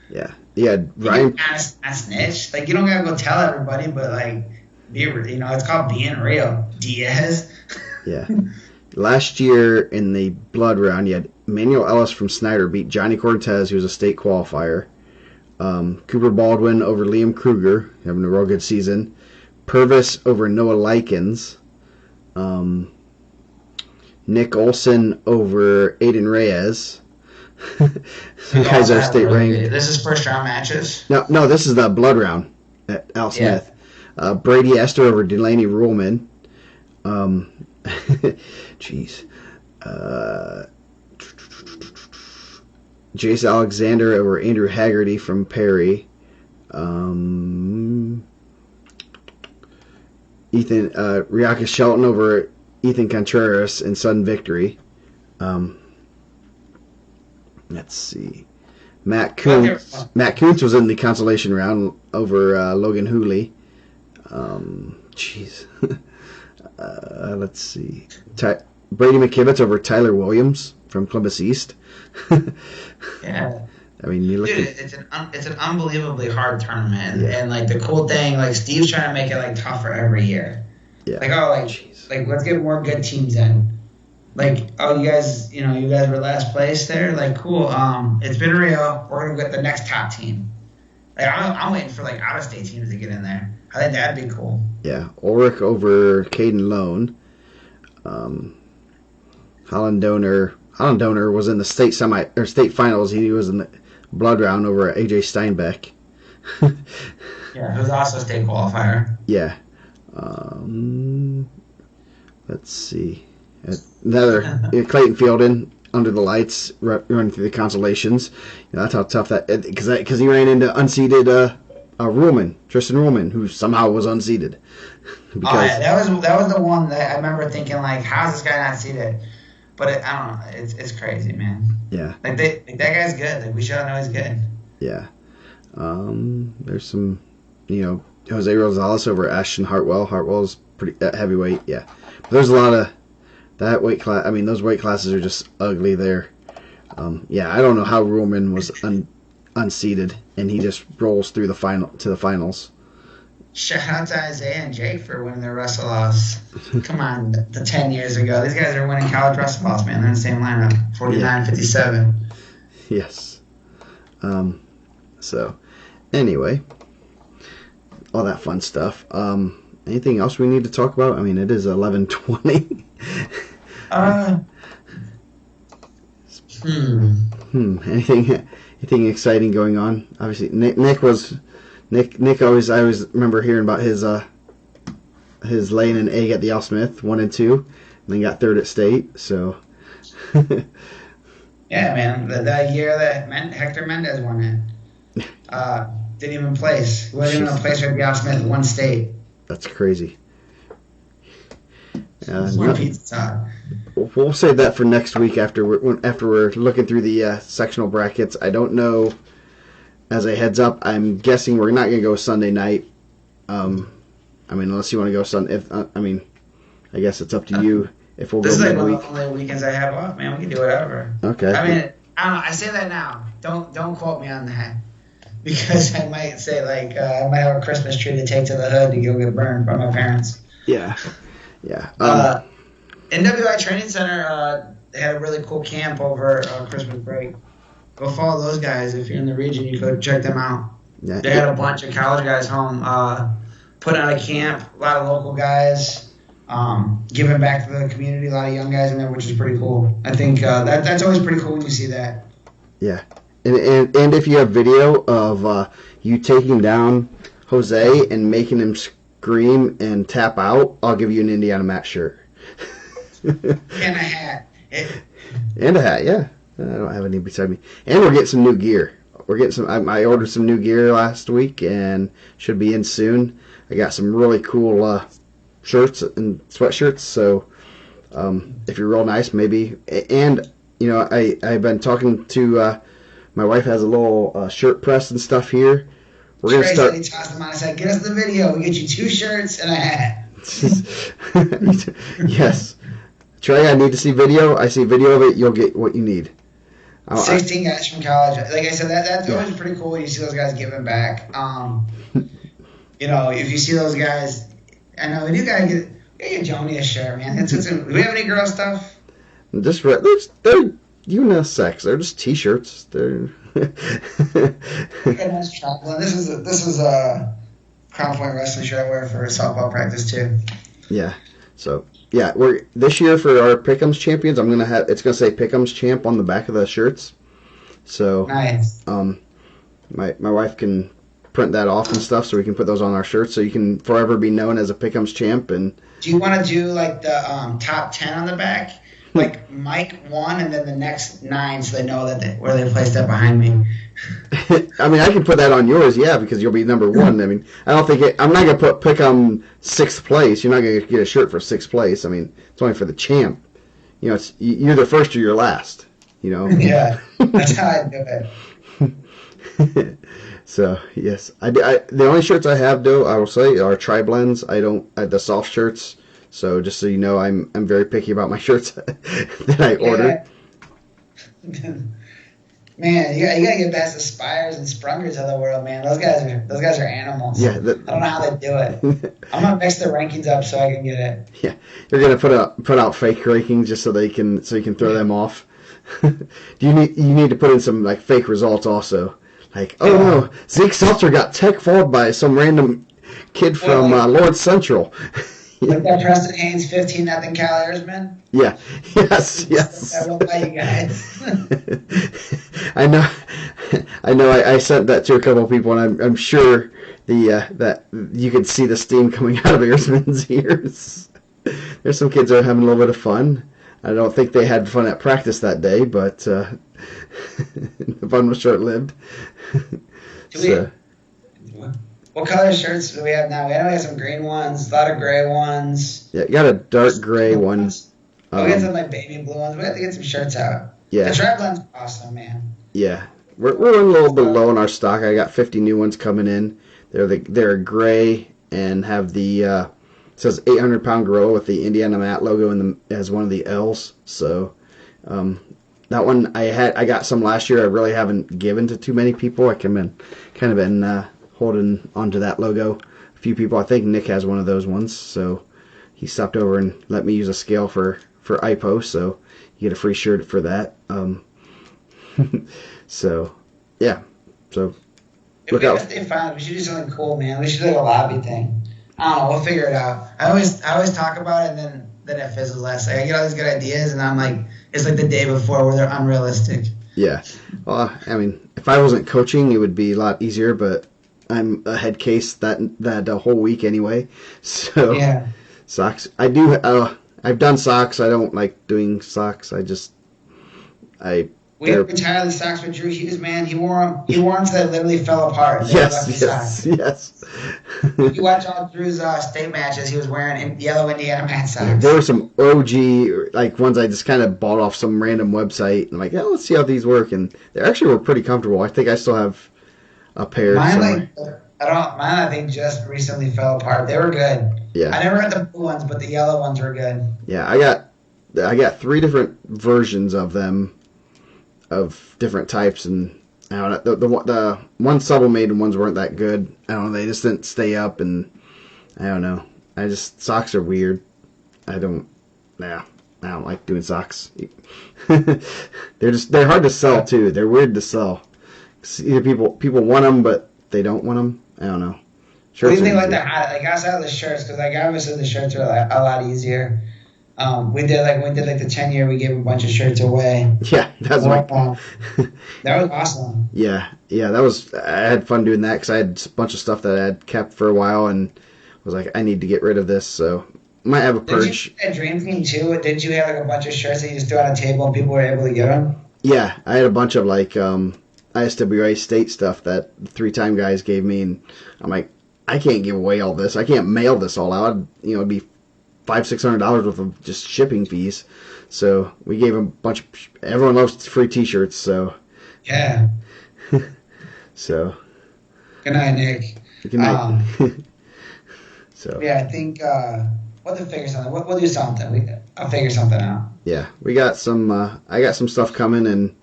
Yeah. Yeah. You Ryan. can kind of snitch, like you don't gotta go tell everybody, but like it's called being real. Diaz. Yeah. Last year in the blood round, you had Emmanuel Ellis from Snyder beat Johnny Cortez, who was a state qualifier. Cooper Baldwin over Liam Kruger, having a real good season. Purvis over Noah Likens. Nick Olson over Aiden Reyes. Guys are state ranked. This is first round matches. No, this is the blood round at Al Smith. Yeah. Brady Esther over Delaney Ruhlman. Jeez. Jace Alexander over Andrew Haggerty from Perry. Riaka Shelton over Ethan Contreras in sudden victory. Let's see. Matt Kuntz was in the consolation round over Logan Hooley. Jeez. Let's see. Brady McKibbitz over Tyler Williams from Columbus East. Yeah. I mean, you look it's an unbelievably hard tournament, and like the cool thing, like Steve's trying to make it like tougher every year. Yeah. Like let's get more good teams in. Like, you guys were last place there. Like, cool. It's been real. We're gonna get the next top team. Like, I'm waiting for like out of state teams to get in there. I think that'd be cool. Yeah, Ulrich over Caden Lone. Holland Donor was in the state state finals. He was in the blood round over AJ Steinbeck. Yeah, who's also a state qualifier. Yeah. Let's see. Another Clayton Fielden under the lights running through the consolations. That's how tough that because he ran into unseeded Tristan Ruhlman, who somehow was unseeded. That was the one that I remember thinking like, how's this guy not seeded? But I don't know. It's crazy, man. Yeah. Like that guy's good. Like we should all know he's good. Yeah. There's some, Jose Rosales over Ashton Hartwell. Hartwell's pretty heavyweight. Yeah. But there's a lot of that weight class. I mean, those weight classes are just ugly there. I don't know how Ruhlman was unseeded and he just rolls through to the finals. Shout out to Isaiah and Jake for winning their wrestle-offs. Come on, the 10 years ago. These guys are winning college wrestle-offs, man. They're in the same lineup, 49-57. Yes. So, anyway, all that fun stuff. Anything else we need to talk about? I mean, it is 11:20. Anything exciting going on? Obviously, Nick always. I always remember hearing about his laying an egg at the Al Smith 1 and 2, and then got third at state. So. Yeah, man. That year that Hector Mendez won it, didn't even place. He wasn't even a place at the Al Smith, one state. That's crazy. Pizza. We'll save that for next week after we're looking through the sectional brackets. I don't know. As a heads up, I'm guessing we're not going to go Sunday night. I mean, unless you want to go Sunday. I guess it's up to you. If we'll this go is like midweek. one of the only weekends I have off, man. We can do whatever. Okay. I mean, I don't know. I say that now. Don't quote me on that, because I might say like I might have a Christmas tree to take to the hood to go get burned by my parents. Yeah. Yeah. NWI Training Center had a really cool camp over Christmas break. Go follow those guys if you're in the region. You go check them out. Yeah. They had a bunch of college guys home, putting on a camp. A lot of local guys, giving back to the community. A lot of young guys in there, which is pretty cool. I think that's always pretty cool when you see that. Yeah, and if you have video of you taking down Jose and making him scream and tap out, I'll give you an IndianaMat shirt. And a hat. And a hat, yeah. I don't have any beside me. And we're getting some new gear. We're getting some. I ordered some new gear last week and should be in soon. I got some really cool shirts and sweatshirts. So if you're real nice, maybe. And I've been talking to my wife has a little shirt press and stuff here. We're gonna Trey said start. he tossed them on. I said, "Get us the video. We get you 2 shirts and a hat." Yes, Trey, I need to see video. I see video of it. You'll get what you need. 16 guys from college. Like I said, that's Yeah. always pretty cool when you see those guys giving back. If you see those guys, I know we do gotta get Joni a shirt, man. Do we have any girl stuff? Just they're unisex. They're just t-shirts. They're. This is a Crown Point wrestling shirt I wear for softball practice too. Yeah. So yeah, we're this year for our Pick'ems champions. It's gonna say Pick'ems champ on the back of the shirts. So Nice. My wife can print that off and stuff, so we can put those on our shirts, so you can forever be known as a Pick'ems champ. And do you want to do like the top 10 on the back? Like Mike won, and then the next 9, so they know that where they placed that behind me. I mean, I can put that on yours, yeah, because you'll be number 1. I mean, I don't think I'm not gonna pick 6th place. You're not gonna get a shirt for 6th place. I mean, it's only for the champ. It's you're the first or you're last. Yeah, that's how I do it. So yes, the only shirts I have, though, I will say, are tri-blends. I don't the soft shirts. So just so you know, I'm very picky about my shirts that I order. Man, you gotta get past the Spires and Sprungers of the world, man. Those guys are animals. Yeah, I don't know how they do it. I'm gonna mix the rankings up so I can get it. Yeah, you're gonna put out fake rankings just so you can throw them off. You need to put in some like fake results also. Like, oh no, Zeke Seltzer got tech fouled by some random kid from Lord Central. Like that Preston Haynes 15-0 Cal Airsman? Yeah. Yes. I will buy you guys. I know. I sent that to a couple of people, and I'm sure that you could see the steam coming out of Airsman's ears. There's some kids that are having a little bit of fun. I don't think they had fun at practice that day, but the fun was short-lived. What color shirts do we have now? We have some green ones, a lot of gray ones. Yeah, you got a dark gray one. We got some like baby blue ones. We have to get some shirts out. Yeah. The tri-blend's awesome, man. Yeah. We're a little bit low in our stock. I got 50 new ones coming in. They're gray and have the it says 800-pound gorilla with the IndianaMat logo as one of the L's. So that one I got some last year. I really haven't given to too many people. I kind of been holding onto that logo. A few people. I think Nick has one of those ones. So he stopped over and let me use a scale for IPO. So you get a free shirt for that. So yeah. So look out. Stay fine. We should do something cool, man. We should do a lobby thing. I don't know. We'll figure it out. I always talk about it, and then it fizzles last. Like, I get all these good ideas, and I'm like, it's like the day before where they're unrealistic. Yeah. Well, I mean, if I wasn't coaching, it would be a lot easier. But I'm a head case that whole week anyway. So yeah. Socks. I do. I've done socks. I don't like doing socks. We retired the socks with Drew Hughes, man. He wore them so they literally fell apart. Yes. You watch all Drew's state matches, he was wearing yellow IndianaMat socks. There were some OG, like, ones I just kind of bought off some random website. And I'm like, let's see how these work. And they actually were pretty comfortable. I think I still have a pair somewhere. Mine, I think, just recently fell apart. They were good. Yeah. I never had the blue ones, but the yellow ones were good. Yeah, I got 3 different versions of them, of different types, and I don't know, the ones Sublimate and ones weren't that good. I don't know, they just didn't stay up, and I don't know. Socks are weird. I don't like doing socks. They're hard to sell too. They're weird to sell. Either people want them, but they don't want them. I don't know. What do you think like outside of the shirts? Because like obviously the shirts are like a lot easier. We did the 10-year. We gave a bunch of shirts away. Yeah, that's that was awesome. Yeah, that was. I had fun doing that because I had a bunch of stuff that I had kept for a while and was like, I need to get rid of this. So might have a purge. Did you do a dream team too? Didn't you have like a bunch of shirts that you just threw on a table and people were able to get them? Yeah, I had a bunch of like ISWA state stuff that 3-time guys gave me, and I'm like, I can't give away all this. I can't mail this all out. It'd be $500-$600 worth of just shipping fees. So we gave them a bunch of. Everyone loves free T-shirts, so Yeah. So, Good night, Nick. good night. Um, So, yeah, I think we'll have to figure something. We'll do something. I'll figure something out. yeah, we got some. I got some stuff coming, and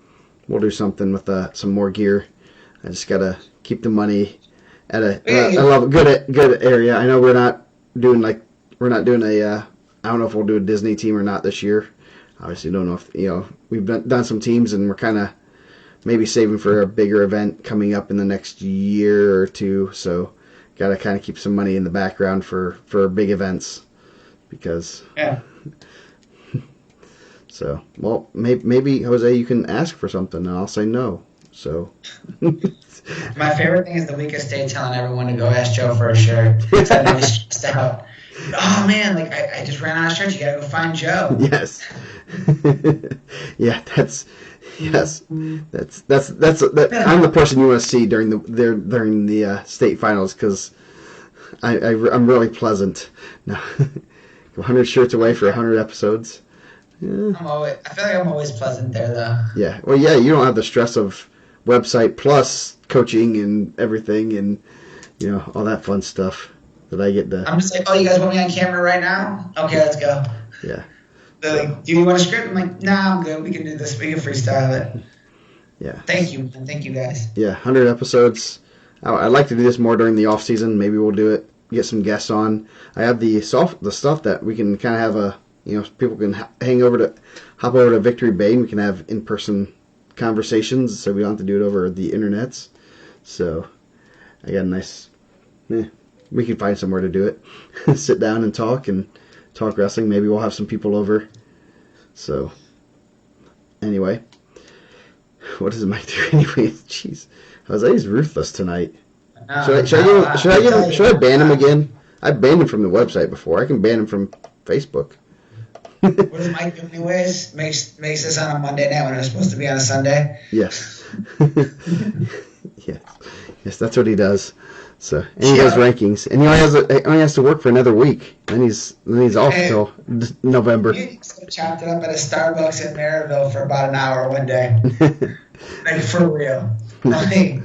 we'll do something with some more gear. I just gotta keep the money at We gotta a get, level good area. I know we're not doing a. I don't know if we'll do a Disney team or not this year. Obviously, don't know if we've done some teams, and we're kind of maybe saving for a bigger event coming up in the next year or two. So, gotta kind of keep some money in the background for big events because. yeah. So, well, maybe Jose, you can ask for something, and I'll say no. So, My favorite thing is the week of stay telling everyone to go ask Joe for a shirt. So I know he's stressed out. Oh man, like I just ran out of shirts. You gotta go find Joe. yes, yeah, yes, I'm the person you want to see during the state finals because I'm really pleasant. No, 100 shirts away for 100 episodes. Yeah. I feel like I'm always pleasant there though. Yeah. Well, yeah, you don't have the stress of website plus coaching and everything and all that fun stuff that I get to. I'm just like, oh, you guys want me on camera right now? Okay, let's go. Yeah. They're like, do you want a script? I'm like, nah, I'm good. We can do this. We can freestyle it. Yeah. Thank you, man. Thank you guys. Yeah, 100 episodes. I'd like to do this more during the off season. Maybe we'll do it. Get some guests on. I have the stuff that we can kind of have people can hop over to Victory Bay and we can have in person conversations, so we don't have to do it over the internets. So I got a nice. We can find somewhere to do it. Sit down and talk wrestling. Maybe we'll have some people over. So anyway, what does Mike do anyway? Jeez, Jose's ruthless tonight. Should I ban him again? I banned him from the website before. I can ban him from Facebook. What does Mike do anyways? Makes this on a Monday night when it was supposed to be on a Sunday? Yes. Yes, that's what he does. So, and he does rankings, and he only has to work for another week. Then he's off till November. You chopped it up at a Starbucks in Maryville for about an hour one day. Like for real. Like,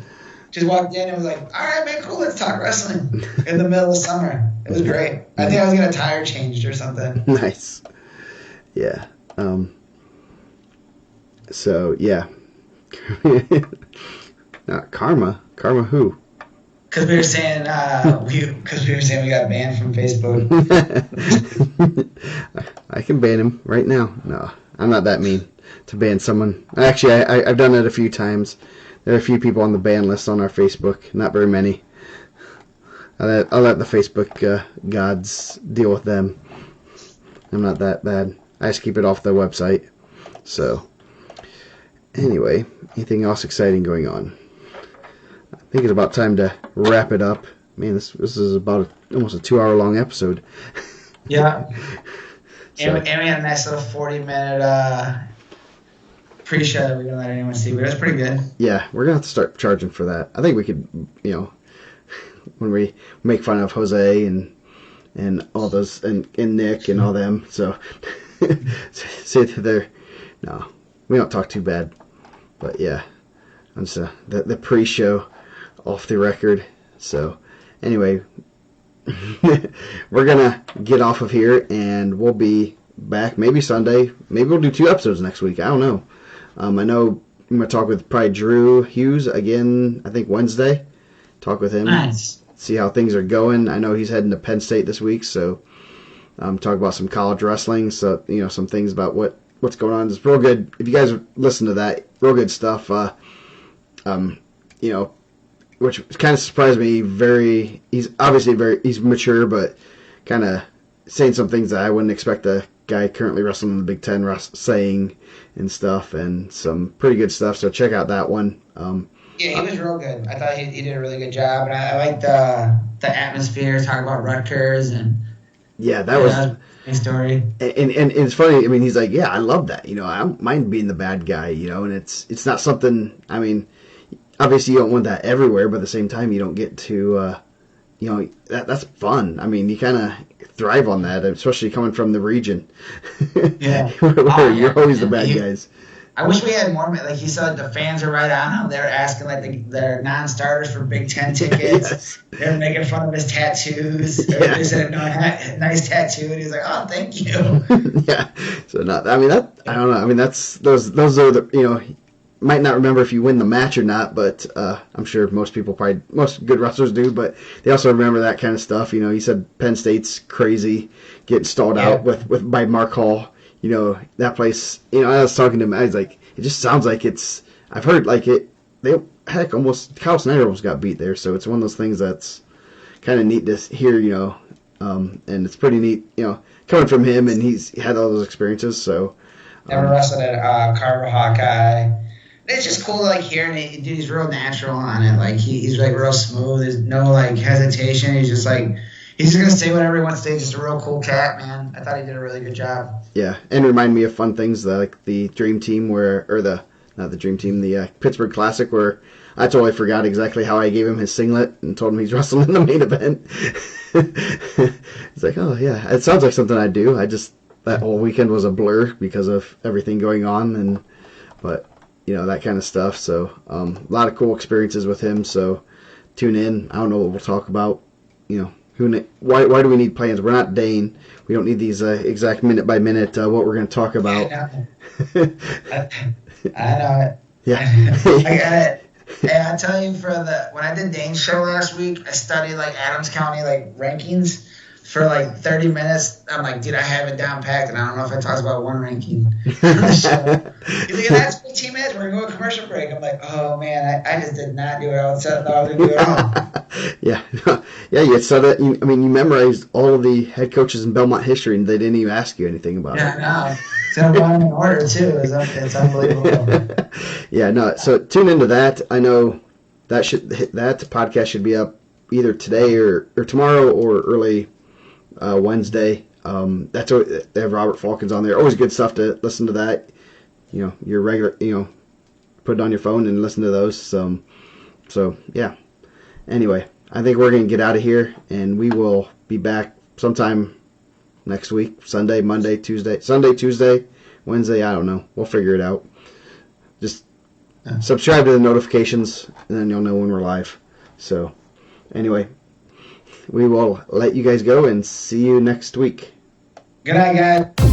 just walked in and was like, all right, man, cool, let's talk wrestling in the middle of summer. It was great. I think I was getting a tire changed or something. Nice. Yeah. So, yeah. Karma who? Because we were saying we got banned from Facebook. I can ban him right now. No, I'm not that mean to ban someone. Actually, I've done it a few times. There are a few people on the ban list on our Facebook. Not very many. I'll let the Facebook gods deal with them. I'm not that bad. I just keep it off the website. So, anyway, anything else exciting going on? I think it's about time to wrap it up. Man, this is about almost a 2-hour-long episode. Yeah. So. And we had a nice little 40-minute pre-show that we didn't let anyone see, but it was pretty good. Yeah, we're going to have to start charging for that. I think we could, when we make fun of Jose and all those, and Nick and all them, so say that they're, no, we don't talk too bad. But yeah, I'm just the pre-show off the record. So anyway, we're gonna get off of here and we'll be back maybe Sunday. Maybe we'll do 2 episodes next week. I don't know. I know I'm gonna talk with probably Drew Hughes again. I think Wednesday. Talk with him. Nice. See how things are going. I know he's heading to Penn State this week, so talk about some college wrestling. So some things about what's going on. It's real good. If you guys listen to that, real good stuff. Which kind of surprised me. He's obviously he's mature, but kind of saying some things that I wouldn't expect a guy currently wrestling in the Big Ten saying and stuff, and some pretty good stuff. So check out that one. Yeah, he was real good. I thought he did a really good job, and I liked the atmosphere, talking about Rutgers and that was a story. And it's funny. I mean, he's like, yeah, I love that. I don't mind being the bad guy. And it's not something. I mean, obviously you don't want that everywhere, but at the same time you don't get to. That's fun. I mean, you kind of thrive on that, especially coming from the region. Yeah, where you're always the bad guys. I wish we had more. Like he said, the fans are right on him. They're asking like their non-starters for Big Ten tickets. Yes. They're making fun of his tattoos. Yeah. They said, "No, nice tattoo," and he's like, "Oh, thank you." Yeah. So not. I mean that. I don't know. I mean that's those are the might not remember if you win the match or not, but I'm sure most good wrestlers do, but they also remember that kind of stuff. You said Penn State's crazy, getting stalled out with by Mark Hall. That place. I was talking to him. I was like, it just sounds like it's. I've heard like it. Almost Kyle Snyder almost got beat there. So it's one of those things that's kind of neat to hear. And it's pretty neat. Coming from him, and he had all those experiences. So. Never wrestled at Carver Hawkeye. It's just cool to like hearing it. Dude, he's real natural on it. Like he's like real smooth. There's no like hesitation. He's just like he's just gonna say whatever he wants to say. Just a real cool cat, man. I thought he did a really good job. Yeah, and remind me of fun things like the Dream Team not the Dream Team, the Pittsburgh Classic where I totally forgot exactly how I gave him his singlet and told him he's wrestling in the main event. It's like, oh yeah, it sounds like something I'd do. That whole weekend was a blur because of everything going on, but that kind of stuff. So a lot of cool experiences with him. So tune in. I don't know what we'll talk about. Why do we need plans? We're not Dane. We don't need these exact minute by minute what we're going to talk about. I know it. Yeah. I got it. Hey, I tell you, when I did Dane's show last week, I studied like Adams County like rankings for like 30 minutes. I'm like, dude, I have it down packed, and I don't know if I talked about one ranking on the show. He's like, that's 15 minutes. We're going to go a commercial break. I'm like, oh man, I just did not do it. I thought I was going to do it all. Yeah. Yeah, you said that. You memorized all of the head coaches in Belmont history, and they didn't even ask you anything about it. Yeah, no. It's going to run in order, too. It's unbelievable. Yeah, no. So tune into that. I know that podcast should be up either today or tomorrow or early Wednesday. That's what they have Robert Falcons on there. Always good stuff to listen to that. Your regular, put it on your phone and listen to those. So yeah. Anyway, I think we're going to get out of here, and we will be back sometime next week. Sunday, Monday, Tuesday. Sunday, Tuesday, Wednesday, I don't know. We'll figure it out. Just subscribe to the notifications, and then you'll know when we're live. So, anyway, we will let you guys go and see you next week. Good night, guys.